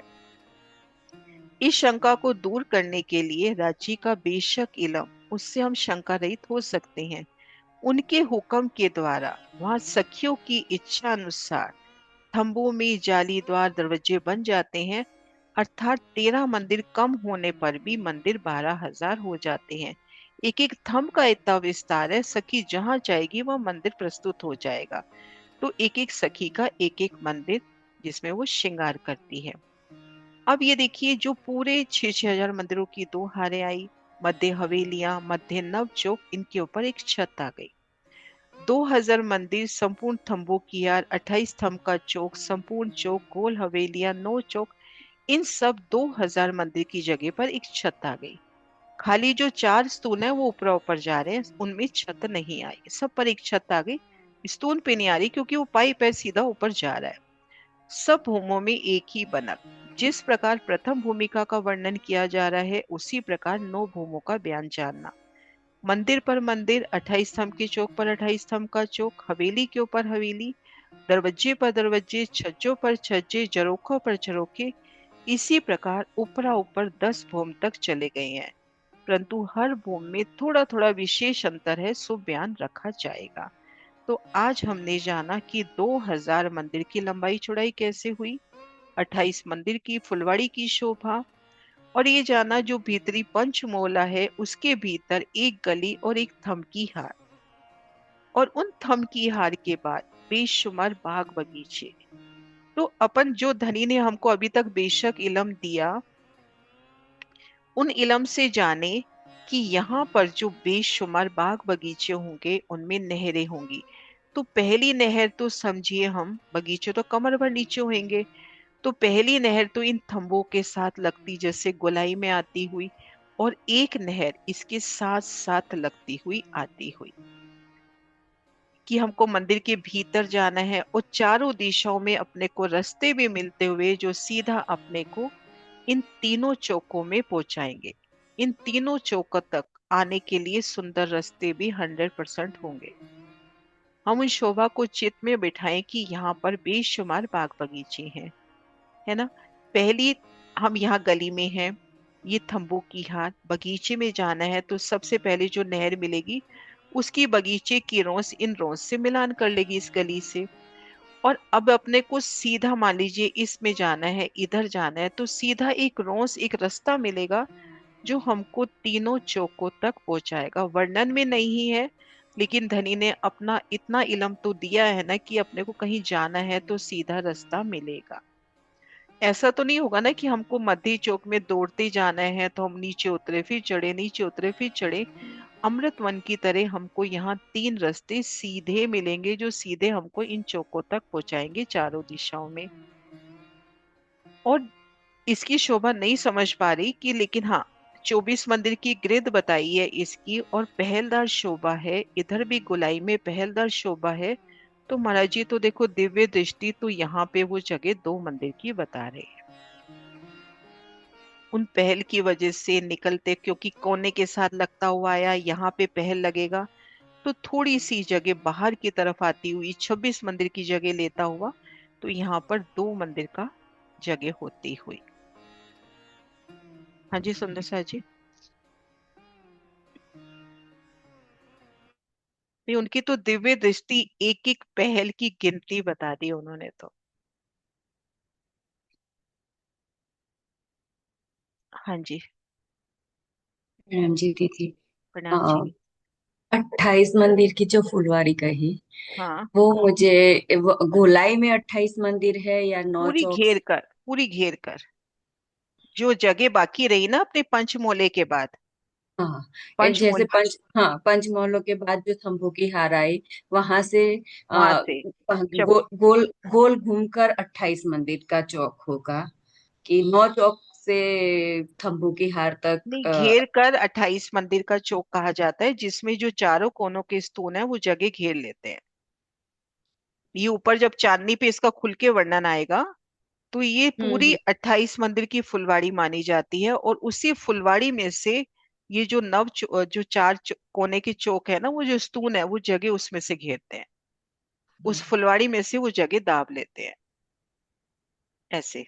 [SPEAKER 1] इस शंका को दूर करने के लिए राज्य का बेशक इलम, उससे हम शंका रहित हो सकते हैं। उनके हुक्म के द्वारा वहां सखियों की इच्छा अनुसार थंबों में जाली द्वार दरवाजे बन जाते हैं। अर्थात 13 मंदिर कम होने पर भी मंदिर 12,000 हो जाते हैं। एक एक थंब का इतना विस्तार है, सखी जहां जाएगी वह मंदिर प्रस्तुत हो जाएगा। तो एक एक सखी का एक एक मंदिर जिसमें वो श्रृंगार करती है। अब ये देखिए, जो पूरे 6,000 मंदिरों की 2 हारें आई, मध्य हवेलियां, मध्य नव चौक, इनके ऊपर एक छत आ गई। 2000 मंदिर, संपूर्ण थंबों की यार, 28 थंब का चौक, संपूर्ण चौक, गोल हवेलियां, 9 चौक, इन सब 2000 मंदिर की जगह पर एक छत आ गई। खाली जो 4 स्तून है वो ऊपर ऊपर जा रहे हैं, उनमें छत नहीं आई। सब पर एक छत आ गई। स्तून पे नहीं आ रही क्योंकि वो पाइप है, सीधा ऊपर जा रहा है। सब भूमों में एक ही बनक। जिस प्रकार प्रथम भूमिका का वर्णन किया जा रहा है, उसी प्रकार 9 भूमों का बयान जानना। मंदिर पर मंदिर, 28 स्तंभ के चौक पर 28 स्तंभ का चौक, हवेली के ऊपर हवेली, दरवाजे पर दरवाजे, छज्जों पर छज्जे, झरोखों पर झरोखे। इसी प्रकार ऊपरा ऊपर 10 भूम तक चले गए हैं, परंतु हर भूम में थोड़ा थोड़ा विशेष अंतर है, सो बयान रखा जाएगा। तो आज हमने जाना कि 2000 मंदिर की लंबाई चौड़ाई कैसे हुई, 28 मंदिर की फुलवाड़ी की शोभा, और ये जाना जो भीतरी पंचमोला है उसके भीतर एक गली और एक थमकी हार, और उन थमकी हार के बाद बेशुमार बाग बगीचे। तो अपन जो धनी ने हमको अभी तक बेशक इलम दिया, उन इलम से जाने कि यहाँ पर जो बेशुमार बाग बगीचे होंगे उनमें नहरें होंगी। तो पहली नहर तो समझिए हम, बगीचे तो कमर भर नीचे होंगे, तो पहली नहर तो इन थंबों के साथ लगती जैसे गोलाई में आती हुई, और एक नहर इसके साथ साथ लगती हुई आती हुई, कि हमको मंदिर के भीतर जाना है और चारों दिशाओं में अपने को रास्ते भी मिलते हुए जो सीधा अपने को इन तीनों चौकों में पहुंचाएंगे। इन तीनों चौकों तक आने के लिए सुंदर रास्ते भी 100% होंगे। हम उन शोभा को चित्त में बिठाएं कि यहाँ पर बेशुमार बाग बगीचे हैं, है ना। पहली, हम यहाँ गली में हैं, ये थंबू की हार, बगीचे में जाना है तो सबसे पहले जो नहर मिलेगी उसकी बगीचे की रोस इन रोस से मिलान कर लेगी इस गली से। और अब अपने को सीधा मान लीजिए इसमें जाना है, इधर जाना है, तो सीधा एक रोस एक रास्ता मिलेगा जो हमको तीनों चौकों तक पहुंचाएगा। वर्णन में नहीं है, लेकिन धनी ने अपना इतना इलम तो दिया है ना कि अपने को कहीं जाना है तो सीधा रास्ता मिलेगा। ऐसा तो नहीं होगा ना कि हमको मध्य चौक में दौड़ते जाना है तो हम नीचे उतरे फिर चढ़े, नीचे उतरे फिर चढ़े। अमृत वन की तरह हमको यहाँ तीन रास्ते सीधे मिलेंगे जो सीधे हमको इन चौकों तक पहुंचाएंगे चारों दिशाओं में। और इसकी शोभा नहीं समझ पा रही कि, लेकिन हाँ, 24 मंदिर की ग्रिड बताई है इसकी, और पहलदार शोभा है, इधर भी गोलाई में पहलदार शोभा है। तो महाराज जी तो देखो, दिव्य दृष्टि तो यहाँ पे वो जगह 2 मंदिर की बता रहे हैं। उन पहल की वजह से निकलते, क्योंकि कोने के साथ लगता हुआ आया, यहाँ पे पहल लगेगा तो थोड़ी सी जगह बाहर की तरफ आती हुई 26 मंदिर की जगह लेता हुआ, तो यहाँ पर 2 मंदिर का जगह होती हुई। हाँ जी सुंदर सा जी। नहीं, उनकी तो दिव्य दृष्टि एक एक पहल की गिनती बता दी उन्होंने तो। हाँ जी।
[SPEAKER 2] प्रणाम जी दीदी।
[SPEAKER 1] प्रणाम जी।
[SPEAKER 2] 28 मंदिर की जो फुलवारी कही,
[SPEAKER 1] हाँ,
[SPEAKER 2] वो मुझे गोलाई में 28 मंदिर है या नौ
[SPEAKER 1] पूरी
[SPEAKER 2] चौक
[SPEAKER 1] घेर कर, पूरी घेर कर, जो जगह बाकी रही ना अपने पंचमोले के बाद,
[SPEAKER 2] हाँ, जैसे
[SPEAKER 1] पंचमोल
[SPEAKER 2] पंचमहलों के बाद जो शंभू की हार आई, वहां से
[SPEAKER 1] वहां
[SPEAKER 2] आ,
[SPEAKER 1] से जब,
[SPEAKER 2] गोल गोल घूमकर 28 मंदिर का चौक होगा, कि 9 चौक से शंभू की हार तक।
[SPEAKER 1] नहीं, घेर कर 28 मंदिर का चौक कहा जाता है, जिसमें जो चारों कोनों के स्तून है वो जगह घेर लेते हैं। ये ऊपर जब चांदनी पे इसका खुल के वर्णन आएगा, तो ये पूरी
[SPEAKER 2] हम्म
[SPEAKER 1] 28 मंदिर की फुलवाड़ी मानी जाती है, और उसी फुलवाड़ी में से ये जो जो चार कोने के चौक है ना, वो जो स्तून है वो जगह उसमें से घेरते हैं, उस फुलवाड़ी में से वो जगह दाब लेते हैं, ऐसे।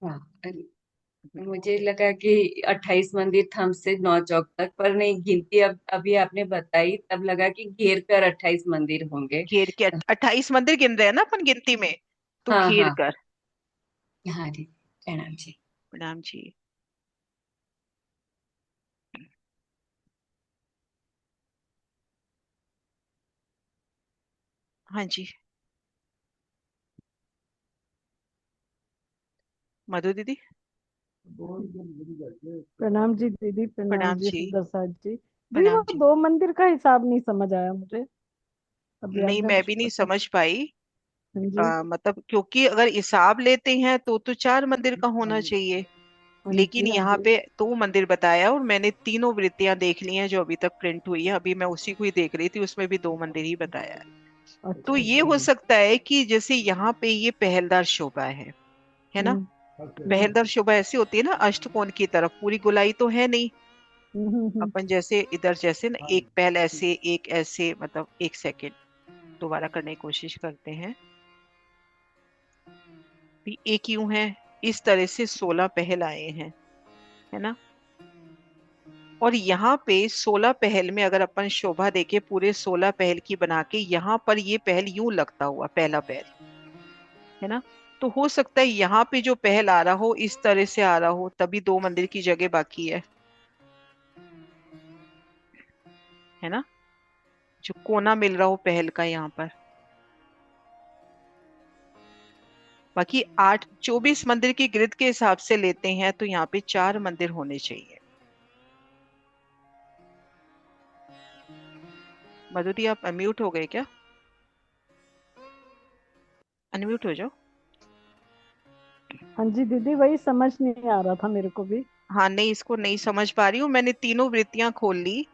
[SPEAKER 2] हाँ,
[SPEAKER 1] हम्म।
[SPEAKER 2] मुझे लगा कि 28 मंदिर थम से 9 चौक तक, पर नहीं, गिनती अब अभी आपने बताई तब लगा कि घेर कर 28 मंदिर होंगे।
[SPEAKER 1] घेर के 28 मंदिर गिन रहे हैं ना अपन गिनती में, तो
[SPEAKER 2] हाँ
[SPEAKER 1] घेर
[SPEAKER 2] हाँ।
[SPEAKER 1] कर।
[SPEAKER 2] हाँ जी, प्रणाम जी।
[SPEAKER 1] प्रणाम जी। हाँ जी। मधु दीदी।
[SPEAKER 3] प्रणाम जी दीदी, प्रणाम
[SPEAKER 1] प्रणाम
[SPEAKER 3] जी
[SPEAKER 1] जी।
[SPEAKER 3] सुदर्शन जी। दी, वो
[SPEAKER 1] प्रणाम जी।
[SPEAKER 3] 2 मंदिर का हिसाब नहीं समझ आया मुझे। अभी
[SPEAKER 1] नहीं,
[SPEAKER 3] आपने
[SPEAKER 1] मैं
[SPEAKER 3] कुछ
[SPEAKER 1] भी नहीं
[SPEAKER 3] बता।
[SPEAKER 1] समझ पाई।
[SPEAKER 3] हाँ जी।
[SPEAKER 1] मतलब क्योंकि अगर हिसाब लेते हैं तो 4 मंदिर का होना चाहिए,
[SPEAKER 3] हाँ
[SPEAKER 1] लेकिन
[SPEAKER 3] जी। हाँ
[SPEAKER 1] यहाँ
[SPEAKER 3] जी।
[SPEAKER 1] पे 2 मंदिर बताया, और मैंने तीनों वृत्तियां देख ली हैं जो अभी तक प्रिंट हुई है, अभी मैं उसी को ही देख रही थी, उसमें भी 2 मंदिर ही बताया है। तो
[SPEAKER 3] अच्छा
[SPEAKER 1] ये
[SPEAKER 3] अच्छा।
[SPEAKER 1] हो सकता है कि जैसे यहाँ पे ये पहलदार शोभा है ना।
[SPEAKER 3] हम्म।
[SPEAKER 1] पहलदार शोभा ऐसी होती है ना, अष्टकोण की तरफ, पूरी गोलाई तो है नहीं,
[SPEAKER 3] हम्म।
[SPEAKER 1] अपन जैसे इधर जैसे ना, एक पहल ऐसे एक ऐसे, मतलब एक सेकंड दोबारा करने की कोशिश करते हैं। भी एक यूं है, इस तरह से 16 पहल आए हैं, है ना। और यहाँ पे 16 पहल में अगर अपन शोभा देखे पूरे 16 पहल की बना के, यहाँ पर ये पहल यूं लगता हुआ पहला पहल, है ना। तो हो सकता है यहाँ पे जो पहल आ रहा हो इस तरह से आ रहा हो, तभी 2 मंदिर की जगह बाकी है ना। जो कोना मिल रहा हो पहल का यहाँ पर। बाकी 24 मंदिर की ग्रिड के हिसाब से लेते हैं तो यहाँ पे 4 मंदिर होने चाहिए। मधुरी आप अनम्यूट हो गए क्या? अनम्यूट हो जाओ।
[SPEAKER 3] हाँ जी दीदी, वही समझ नहीं आ रहा था मेरे को भी।
[SPEAKER 1] हाँ, नहीं इसको नहीं समझ पा रही हूँ, मैंने तीनों वृत्तियां खोल ली।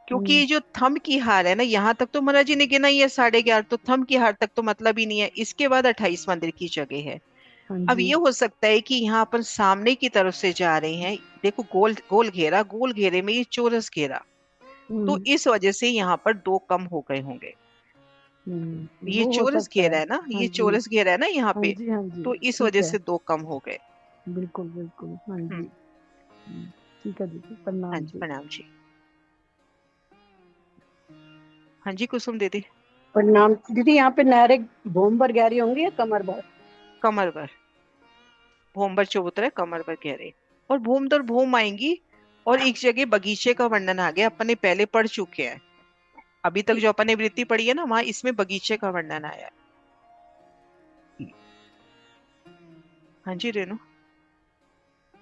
[SPEAKER 1] क्योंकि
[SPEAKER 3] हम्म।
[SPEAKER 1] ये जो थंब की हार है ना, यहाँ तक तो महाराज जी ने गिना ही है 11.5, तो थंब की हार तक तो मतलब ही नहीं है। इसके बाद 28 मंदिर की जगह है।
[SPEAKER 3] हाँ
[SPEAKER 1] अब
[SPEAKER 3] जी।
[SPEAKER 1] ये हो सकता है कि यहाँ अपन सामने की तरफ से जा रहे हैं। देखो गोल गोल घेरा, गोल घेरे में ये चौरस घेरा, तो
[SPEAKER 3] हम्म।
[SPEAKER 1] इस वजह से यहाँ पर 2 कम हो गए होंगे। ये
[SPEAKER 3] वो हो
[SPEAKER 1] चौरस
[SPEAKER 3] सकता
[SPEAKER 1] घेरा
[SPEAKER 3] है।
[SPEAKER 1] है ना,
[SPEAKER 3] हाँ
[SPEAKER 1] ये
[SPEAKER 3] जी।
[SPEAKER 1] चौरस घेरा है ना यहाँ
[SPEAKER 3] हाँ
[SPEAKER 1] पे,
[SPEAKER 3] जी। हाँ जी।
[SPEAKER 1] तो इस
[SPEAKER 3] ठीक
[SPEAKER 1] वजह
[SPEAKER 3] है।
[SPEAKER 1] से 2 कम हो गए।
[SPEAKER 3] बिल्कुल बिल्कुल, हाँ जी।
[SPEAKER 1] हम्म।
[SPEAKER 3] ठीक है दीदी,
[SPEAKER 1] हाँ
[SPEAKER 3] प्रणाम
[SPEAKER 1] जी,
[SPEAKER 3] जी।
[SPEAKER 1] प्रणाम जी। हाँ जी कुसुम दीदी।
[SPEAKER 4] प्रणाम दीदी। यहाँ पे नहरें भूम पर गहरी होंगी या कमर भर?
[SPEAKER 1] कमर भर। भूमभर चबूतरा कमर भर कह रहे। और भूम दर भूम आएंगी। और एक जगह बगीचे का वर्णन आ गया, अपन ने पहले पढ़ चुके हैं। अभी तक जो अपन ने वृत्ति पढ़ी है ना, वहां इसमें बगीचे का वर्णन आया है। हाँ जी रेणु।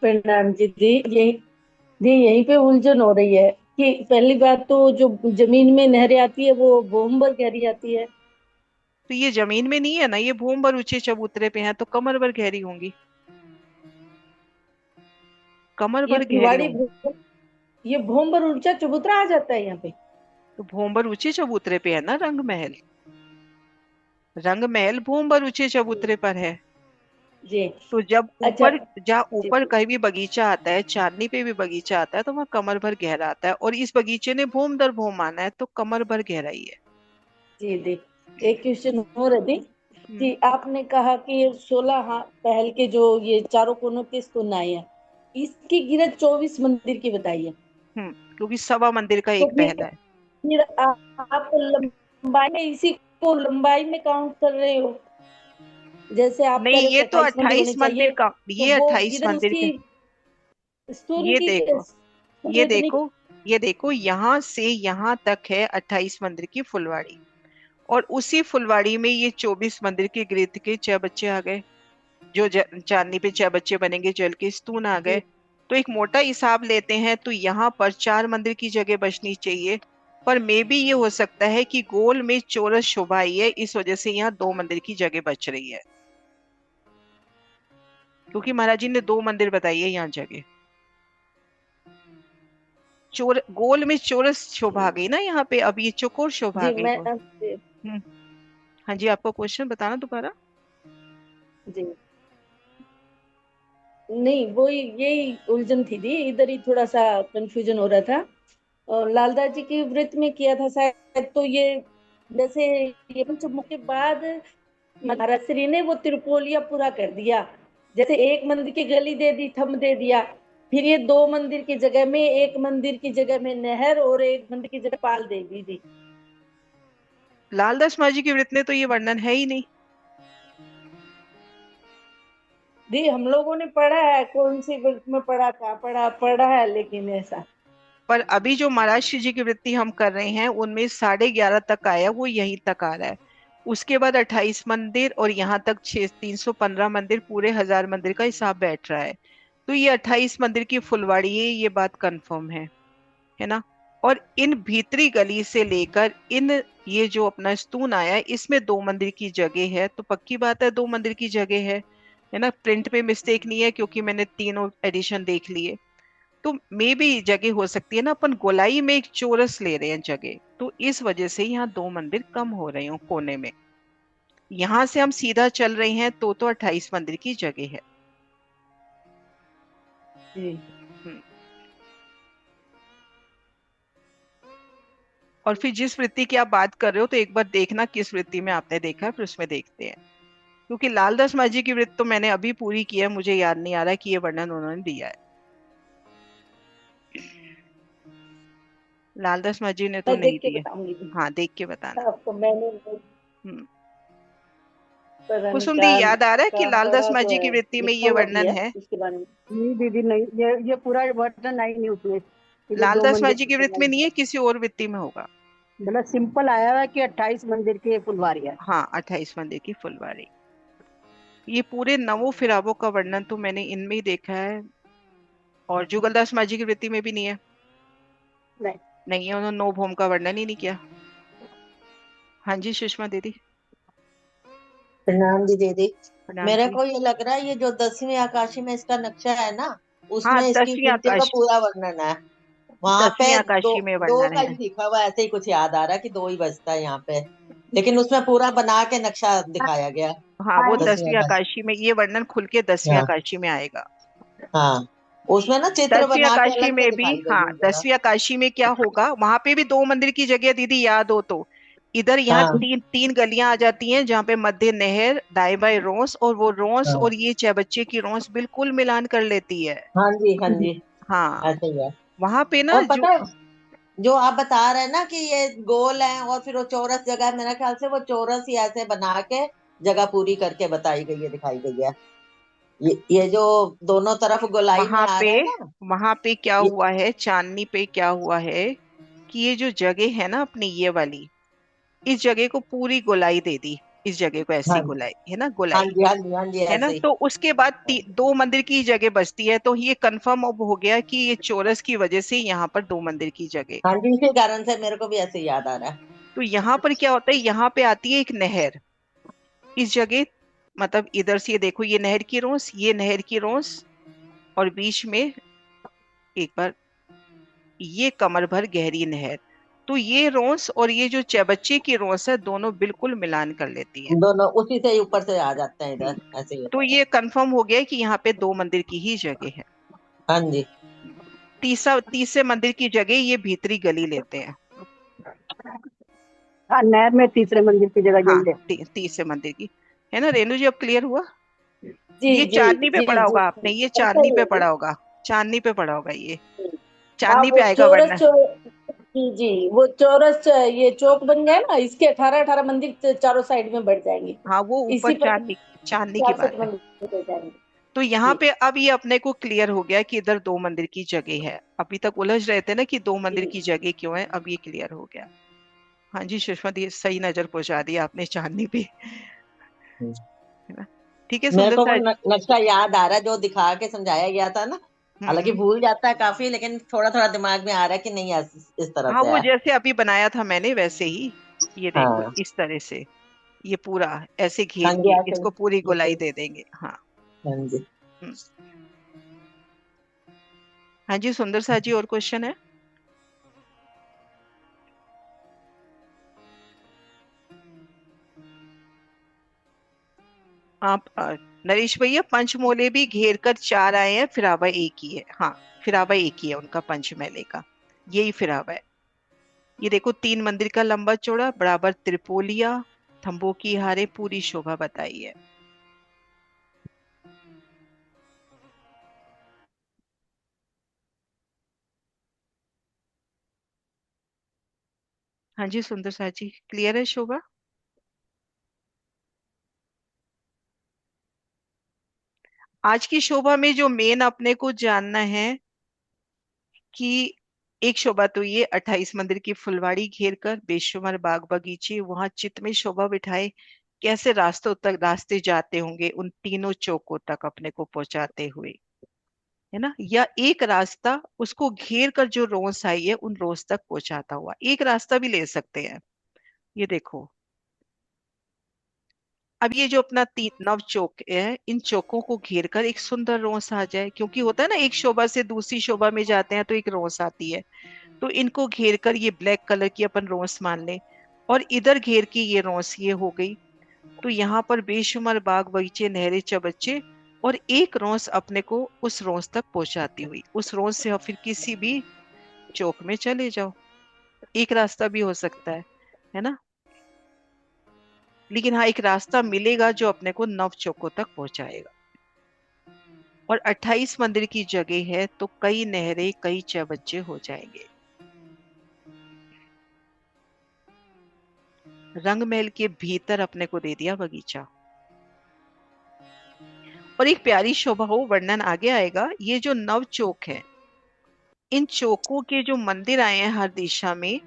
[SPEAKER 4] प्रणाम दीदी। यही दी, यहीं पे उलझन हो रही है कि पहली बात तो जो जमीन में नहरें आती है वो भूम पर गहरी आती है।
[SPEAKER 1] तो ये जमीन में नहीं है ना, ये भूम भर ऊंचे चबूतरे पे है, तो कमर भर गहरी होंगी। कमर
[SPEAKER 4] ये
[SPEAKER 1] भर गहरी
[SPEAKER 4] फुलवाड़ी
[SPEAKER 1] होंगी।
[SPEAKER 4] ये भूम पर ऊंचा चबूतरा आ जाता है यहाँ पे।
[SPEAKER 1] तो भूम भर ऊंचे चबूतरे पे है ना रंग महल। रंग महल भूम भर ऊंचे चबूतरे पर है।
[SPEAKER 4] जी।
[SPEAKER 1] तो जब
[SPEAKER 4] अच्छा।
[SPEAKER 1] ऊपर, जहाँ
[SPEAKER 4] जी
[SPEAKER 1] ऊपर कहीं भी बगीचा आता है, चांदनी पे भी बगीचा आता है, तो वहां कमर भर गहरा आता है। और इस बगीचे ने भूम दर भूम आना है, तो कमर भर गहराई है।
[SPEAKER 4] जी दी। एक क्वेश्चन हो रही थी
[SPEAKER 1] हम्म।
[SPEAKER 4] कि आपने कहा कि 16 हाँ पहल के जो ये चारों कोनों के स्तून आए हैं, इसकी गिरज 24 मंदिर की बताई है।
[SPEAKER 1] क्योंकि 1.25 मंदिर का
[SPEAKER 4] तो
[SPEAKER 1] एक पहला है।
[SPEAKER 4] फिर आप लंबाई में इसी को लंबाई में काउंट कर रहे हो? जैसे आप कह
[SPEAKER 1] नहीं,
[SPEAKER 4] रहे हो
[SPEAKER 1] ये
[SPEAKER 4] कि
[SPEAKER 1] तो
[SPEAKER 4] 28 मंदिर होने
[SPEAKER 1] 28 मंदिर
[SPEAKER 4] चाहिए,
[SPEAKER 1] का,
[SPEAKER 4] तो
[SPEAKER 1] ये
[SPEAKER 4] वो
[SPEAKER 1] 28 मंदिर
[SPEAKER 4] उसकी
[SPEAKER 1] का।
[SPEAKER 4] स्तून
[SPEAKER 1] ये
[SPEAKER 4] की
[SPEAKER 1] देखो, ये
[SPEAKER 4] कितनी?
[SPEAKER 1] देखो, ये देखो, यहाँ से यहाँ तक है 28 मंदिर की फुलवाड़ी। और उसी फुलवाड़ी में ये 24 मंदिर के गृह के 6 बच्चे आ गए। जो चांदनी पे 6 बच्चे बनेंगे, जल के स्तून आ गए।
[SPEAKER 4] जी
[SPEAKER 1] तो एक मोटा हिसाब लेते हैं तो यहाँ पर 4 मंदिर की जगह बचनी चाहिए। पर मे भी ये हो सकता है कि गोल में चौरस शोभा आई है, इस वजह से यहाँ 2 मंदिर की जगह बच रही है। क्योंकि महाराज जी ने 2 मंदिर बताई है यहाँ जगह। चोर गोल में चौरस शोभा आ गई ना यहाँ पे, अब ये चौकोर शोभा आ
[SPEAKER 4] जी।
[SPEAKER 1] गई
[SPEAKER 4] मैं
[SPEAKER 1] तो। हम्म। हाँ जी, आपका क्वेश्चन बताना दोबारा।
[SPEAKER 4] जी नहीं, वो यही उलझन थी दी, इधर ही थोड़ा सा कंफ्यूजन हो रहा था। और लालदास जी के व्रत में किया था शायद, तो ये जैसे ये पंचमुख के बाद महाराज श्री ने वो त्रिपोलिया पूरा कर दिया। जैसे एक मंदिर की गली दे दी, थंब दे दिया। फिर ये 2 मंदिर की जगह में, एक मंदिर की जगह में नहर और एक मंदिर की जगह पाल दे दी थी।
[SPEAKER 1] लालदास महाराज जी के वृत्त में तो ये वर्णन है ही नहीं।
[SPEAKER 4] दी हम लोगों ने पढ़ा है, कौन सी व्रत में पढ़ा, कहाँ पढ़ा पढ़ा है, लेकिन ऐसा।
[SPEAKER 1] पर अभी जो महाराज श्री जी की वृत्ति हम कर रहे हैं उनमें 11:30 तक आया, वो यहीं तक आ रहा है। उसके बाद 28 मंदिर, और यहाँ तक 315 मंदिर, पूरे 1000 मंदिर का हिसाब बैठ रहा है। तो ये 28 मंदिर की फुलवाड़ी है, ये बात कंफर्म है ना। और इन भीतरी गली से लेकर इन, ये जो अपना स्तून आया है, इसमें 2 मंदिर की जगह है, तो पक्की बात है 2 मंदिर की जगह है ना। प्रिंट पे मिस्टेक नहीं है, क्योंकि मैंने तीनों एडिशन देख लिए। तो मे भी जगह हो सकती है ना, अपन गोलाई में एक चौरस ले रहे हैं जगह, तो इस वजह से यहाँ 2 मंदिर कम हो रहे हो कोने में। यहाँ से हम सीधा चल रहे हैं तो 28 मंदिर की जगह है।
[SPEAKER 4] जी।
[SPEAKER 1] हम्म। और फिर जिस वृत्ति की आप बात कर रहे हो तो एक बार देखना किस वृत्ति में आपने देखा है, फिर उसमें देखते हैं। क्योंकि लालदास माझी की वृत्त तो मैंने अभी पूरी की है, मुझे याद नहीं आ रहा कि ये वर्णन उन्होंने दिया है। लालदास माझी ने तो
[SPEAKER 4] मैं
[SPEAKER 1] नहीं
[SPEAKER 4] देख के
[SPEAKER 1] दिया।
[SPEAKER 4] बताऊंगी
[SPEAKER 1] हाँ, देख के बताना।
[SPEAKER 4] आपको। मैंने
[SPEAKER 1] हम्म। कुसुम दी,
[SPEAKER 4] निकाल
[SPEAKER 1] याद आ रहा है कि
[SPEAKER 4] का
[SPEAKER 1] लालदास
[SPEAKER 4] बड़ा जो
[SPEAKER 1] माझी की
[SPEAKER 4] है
[SPEAKER 1] वृत्ति में
[SPEAKER 4] लिखा
[SPEAKER 1] ये
[SPEAKER 4] हुआ भी
[SPEAKER 1] वर्णन
[SPEAKER 4] है
[SPEAKER 1] है?
[SPEAKER 4] इसके बारे में।
[SPEAKER 3] नहीं दीदी नहीं, ये पूरा वर्णन आई नहीं उसमें कि जो दो
[SPEAKER 1] लालदास
[SPEAKER 3] मंदिर
[SPEAKER 1] माझी
[SPEAKER 3] की
[SPEAKER 1] की वृत्ति में नहीं
[SPEAKER 3] फुलवारी
[SPEAKER 1] है,
[SPEAKER 3] है।
[SPEAKER 1] किसी और वृत्ति में होगा।
[SPEAKER 3] मतलब सिंपल आया है कि 28 मंदिर की फुलवारी है।
[SPEAKER 1] हाँ, 28 मंदिर की फुलवारी। ये पूरे नवों फिरावों का वर्णन तो मैंने इनमें ही देखा है, और जुगलदास माझी की वृत्ति में भी नहीं है।
[SPEAKER 3] नहीं।
[SPEAKER 1] नहीं है, उन्होंने नौ भौम का वर्णन ही नहीं किया। हाँ जी सुषमा दीदी।
[SPEAKER 5] प्रणाम जी दीदी।
[SPEAKER 1] प्रणाम
[SPEAKER 5] मेरे
[SPEAKER 1] जी।
[SPEAKER 5] को ये लग रहा है ये जो 10वीं आकाशी में इसका नक्शा है ना,
[SPEAKER 1] हाँ,
[SPEAKER 5] उसमें इसकी
[SPEAKER 1] 10वीं
[SPEAKER 5] कृतियों का
[SPEAKER 1] आकाश,
[SPEAKER 5] पूरा वर्णन है। वहां पे
[SPEAKER 1] 10वीं
[SPEAKER 5] दो
[SPEAKER 1] आकाशी में
[SPEAKER 5] दो
[SPEAKER 1] वर्णन
[SPEAKER 5] का
[SPEAKER 1] है।
[SPEAKER 5] ही लिखा हुआ है, ऐसे ही कुछ याद आ रहा है कि दो ही बचता है यहाँ पे, लेकिन उसमें पूरा बना के नक्शा दिखाया गया।
[SPEAKER 1] हाँ, वो
[SPEAKER 3] हाँ,
[SPEAKER 5] 10वीं
[SPEAKER 1] 10वीं
[SPEAKER 5] आकाश।
[SPEAKER 1] आकाशी में ये वर्णन खुल के 10वीं
[SPEAKER 5] हाँ
[SPEAKER 1] आकाशी में आएगा।
[SPEAKER 5] हाँ, उसमें ना चित्र
[SPEAKER 1] 10वीं
[SPEAKER 5] बना के
[SPEAKER 1] आकाशी
[SPEAKER 5] अलग से
[SPEAKER 1] में भी,
[SPEAKER 5] दिखाई गई
[SPEAKER 1] हाँ,
[SPEAKER 5] है जगह।
[SPEAKER 1] 10वीं आकाशी में क्या होगा, वहां पे भी दो मंदिर की जगह दीदी याद हो तो। इधर यहाँ
[SPEAKER 5] हाँ
[SPEAKER 1] तीन तीन गलियां आ जाती हैं, जहाँ पे मध्य नहर, दाएं बाएं रोस, और वो रोस
[SPEAKER 5] हाँ
[SPEAKER 1] और ये चैबच्चे की रोस बिल्कुल मिलान कर लेती है।
[SPEAKER 5] हाँ जी, हाँ जी,
[SPEAKER 1] हाँ,
[SPEAKER 5] ऐसे ही है।
[SPEAKER 1] वहां पे ना
[SPEAKER 5] और
[SPEAKER 1] जो,
[SPEAKER 5] पता है, जो आप बता रहे हैं ना कि ये गोल है और फिर वो चौरस जगह है, मेरे ख्याल से वो चौरस ही ऐसे बना के जगह पूरी करके बताई गई है, दिखाई गई है। ये जो दोनों तरफ गोलाई में
[SPEAKER 1] वहां
[SPEAKER 5] आ
[SPEAKER 1] पे
[SPEAKER 5] रहे हैं ना,
[SPEAKER 1] वहां पे क्या
[SPEAKER 5] ये।
[SPEAKER 1] हुआ है, चांदनी पे क्या हुआ है कि ये जो जगह है ना अपनी ये वाली, इस जगह को पूरी गोलाई दे दी। इस जगह को ऐसी
[SPEAKER 5] हाँ
[SPEAKER 1] गोलाई है ना,
[SPEAKER 5] हाँ
[SPEAKER 1] गोलाई
[SPEAKER 5] जी, हाँ जी, हाँ जी,
[SPEAKER 1] है ना,
[SPEAKER 5] ऐसे ही।
[SPEAKER 1] तो उसके बाद दो मंदिर की जगह बचती है, तो ये कंफर्म अब हो गया कि ये चौरस की वजह से यहाँ पर दो मंदिर की जगह।
[SPEAKER 5] हाँ जी, इसी कारण से मेरे को भी ऐसे ही याद आ रहा है।
[SPEAKER 1] तो यहाँ पर क्या होता है, यहाँ पे आती है एक नहर इस जगह, मतलब इधर से ये देखो, ये नहर की रोस, ये नहर की रोस, और बीच में एक बार ये कमर भर गहरी नहर। तो ये रोस और ये जो चबच्चे की रोस है, दोनों बिल्कुल मिलान कर लेती है।
[SPEAKER 5] दोनों उसी से ही ऊपर से आ जाते हैं
[SPEAKER 1] हम्म,
[SPEAKER 5] इधर, ऐसे ही
[SPEAKER 1] तो
[SPEAKER 5] होता है।
[SPEAKER 1] ये कंफर्म हो गया कि यहाँ पे दो मंदिर की ही जगह है।
[SPEAKER 5] हाँ जी।
[SPEAKER 1] तीसरे मंदिर की जगह ये भीतरी गली लेते हैं।
[SPEAKER 3] हाँ, नहर में तीसरे मंदिर की जगह
[SPEAKER 1] हाँ,
[SPEAKER 3] यही ले।
[SPEAKER 1] तीसरे मंदिर की, है ना रेणु जी, अब क्लियर हुआ?
[SPEAKER 4] जी
[SPEAKER 1] ये
[SPEAKER 4] जी
[SPEAKER 1] चांदनी पे
[SPEAKER 4] जी
[SPEAKER 1] पड़ा
[SPEAKER 4] जी
[SPEAKER 1] होगा आपने, ये
[SPEAKER 4] ऐसा
[SPEAKER 1] चांदनी
[SPEAKER 4] ही
[SPEAKER 1] पे
[SPEAKER 4] है
[SPEAKER 1] पड़ा
[SPEAKER 4] जी।
[SPEAKER 1] होगा, चांदनी पे पड़ा होगा ये,
[SPEAKER 4] हाँ
[SPEAKER 1] चांदनी
[SPEAKER 4] वो
[SPEAKER 1] पे आएगा
[SPEAKER 4] चौरस
[SPEAKER 1] वर्णन।
[SPEAKER 4] जी जी, वो चौरस ये चौक बन गया ना, इसके 18-18 मंदिर चारों साइड में बढ़ जाएंगे।
[SPEAKER 1] हाँ, वो ऊपर
[SPEAKER 4] इसी पर
[SPEAKER 1] चांदनी, चांदनी की
[SPEAKER 4] 66
[SPEAKER 1] बात है।
[SPEAKER 4] मंदिर हो जाएंगे।
[SPEAKER 1] तो यहाँ
[SPEAKER 4] जी
[SPEAKER 1] पे अब ये अपने को क्लियर हो गया कि इधर दो मंदिर की जगह है। अभी तक उलझ रहे थे ना कि दो मंदिर
[SPEAKER 4] जी
[SPEAKER 1] की जगह क्यों है, अब ये क्लियर हो गया। हाँ जी सुषमा दी, सही नजर पहुंचा दी आपने चांदनी पे, है ना। ठीक है
[SPEAKER 5] मेरे
[SPEAKER 1] सुंदर
[SPEAKER 5] को वो
[SPEAKER 1] सा।
[SPEAKER 5] नक्शा याद आ रहा है जो दिखा के समझाया गया था ना। हालांकि
[SPEAKER 1] हम्म।
[SPEAKER 5] भूल जाता है काफी, लेकिन थोड़ा थोड़ा दिमाग में आ रहा है कि नहीं, इस तरह
[SPEAKER 1] हाँ,
[SPEAKER 5] से
[SPEAKER 1] वो
[SPEAKER 5] है।
[SPEAKER 1] जैसे अभी बनाया था मैंने वैसे ही, ये देखो
[SPEAKER 5] हाँ
[SPEAKER 1] इस तरह से, ये पूरा ऐसे
[SPEAKER 5] हाँ
[SPEAKER 1] घेर
[SPEAKER 5] जी,
[SPEAKER 1] के
[SPEAKER 5] ऐसे
[SPEAKER 1] इसको पूरी
[SPEAKER 5] ही, ऐसे
[SPEAKER 1] गोलाई
[SPEAKER 5] ही।
[SPEAKER 1] दे देंगे। हाँ।
[SPEAKER 5] हाँ जी।
[SPEAKER 1] हम्म। हाँ जी सुंदर सा जी, और क्वेश्चन है? आप नरेश भैया, पंचमोले भी घेर कर चार आए हैं, फिरावा एक ही है। हाँ, फिरावा एक ही है उनका पंचमेले का, यही फिरावा है। ये देखो, तीन मंदिर का लंबा चौड़ा बराबर त्रिपोलिया, थंबों की हारे, पूरी शोभा बताई है। हाँ जी सुंदर सा जी, क्लियर है शोभा? आज की शोभा में जो मेन अपने को जानना है कि एक शोभा तो ये 28 मंदिर की फुलवाड़ी घेर कर बेशुमार बाग बगीचे, वहां चित्त में शोभा बिठाए, कैसे रास्तों तक रास्ते जाते होंगे उन तीनों चौकों तक अपने को पहुंचाते हुए, है ना। या एक रास्ता उसको घेर कर जो रोस आई है उन रोस तक पहुंचाता हुआ, एक रास्ता भी ले सकते हैं। ये देखो, अब ये जो अपना नव चौक है, इन चौकों को घेर कर एक सुंदर रोस आ जाए, क्योंकि होता है ना एक शोभा से दूसरी शोभा में जाते हैं तो एक रोस आती है, तो इनको घेर कर ये ब्लैक कलर की अपन रोस मान ले, और इधर घेर की ये रोस ये हो गई। तो यहाँ पर बेशुमार बाग बगीचे, नहरें, चबच्चे, और एक रोस अपने को उस रोस तक पहुंचाती हुई, उस रोस से फिर किसी भी चौक में चले जाओ। एक रास्ता भी हो सकता है ना। लेकिन हाँ, एक रास्ता मिलेगा जो अपने को नव चौकों तक पहुंचाएगा। और 28 मंदिर की जगह है तो कई नहरें, कई चौबच्चे हो जाएंगे। रंग महल के भीतर अपने को दे दिया बगीचा। और एक प्यारी शोभा हो वर्णन आगे आएगा। ये जो नव चौक है, इन चौकों के जो मंदिर आए हैं हर दिशा में,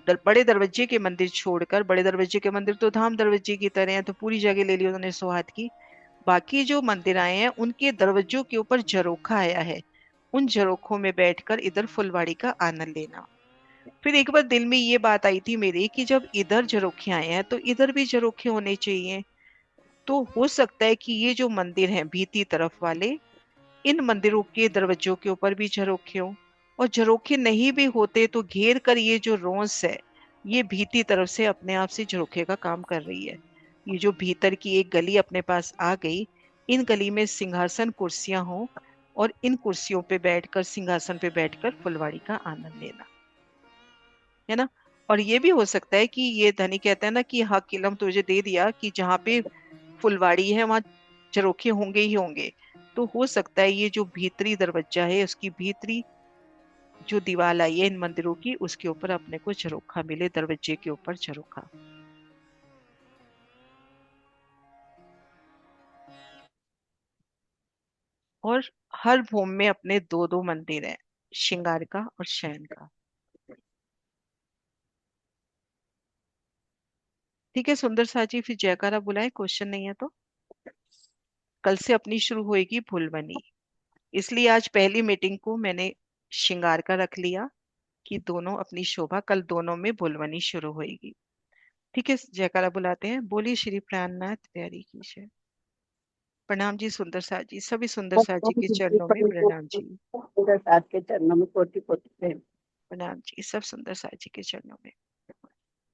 [SPEAKER 1] बड़े दरवाजे के मंदिर छोड़कर, बड़े दरवाजे के मंदिर तो धाम दरवाजे की तरह हैं, तो पूरी जगह ले ली उन्होंने सौहार्द की। बाकी जो मंदिर आए हैं उनके दरवाजों के ऊपर झरोखा आया है। उन झरोखों में बैठकर इधर फुलवाड़ी का आनंद लेना। फिर एक बार दिल में ये बात आई थी मेरे कि जब इधर झरोखे आए हैं तो इधर भी झरोखे होने चाहिए। तो हो सकता है कि ये जो मंदिर हैं भीती तरफ वाले, इन मंदिरों के दरवाजों के ऊपर भी झरोखे हों। और झरोखे नहीं भी होते तो घेर कर ये जो रोंस है, ये भीती तरफ से अपने आप से झरोखे का काम कर रही है। ये जो भीतर की एक गली अपने पास आ गई, इन गली में सिंहासन कुर्सियां हों और इन कुर्सियों पे बैठकर, सिंहासन पे बैठकर फुलवाड़ी का आनंद लेना, है ना। और ये भी हो सकता है कि ये धनी कहता है ना कि हाँ किलम तुझे दे दिया कि जहाँ पे फुलवाड़ी है वहां झरोखे होंगे ही होंगे। तो हो सकता है ये जो भीतरी दरवाजा है, उसकी भीतरी जो दीवार आई है इन मंदिरों की, उसके ऊपर अपने को झरोखा मिले, दरवाजे के ऊपर झरोखा। और हर भूमि में अपने दो दो मंदिर हैं, श्रृंगार का और शयन का। ठीक है सुंदर साजी, फिर जयकारा बुलाए, क्वेश्चन नहीं है तो। कल से अपनी शुरू होएगी फुलवनी, इसलिए आज पहली मीटिंग को मैंने श्रृंगार का रख लिया कि दोनों अपनी शोभा, कल दोनों में फुलवनी शुरू होएगी। ठीक है, जयकारा बुलाते हैं। बोलिए श्री प्राणनाथ प्यारी की जय। प्रणाम जी सुंदर साजी, सभी सुंदर साजी के चरणों में प्रणाम जी।
[SPEAKER 4] पूरा साथ के चरणों में कोटि कोटि प्रेम।
[SPEAKER 1] प्रणाम जी, सब सुंदर साजी के चरणों में।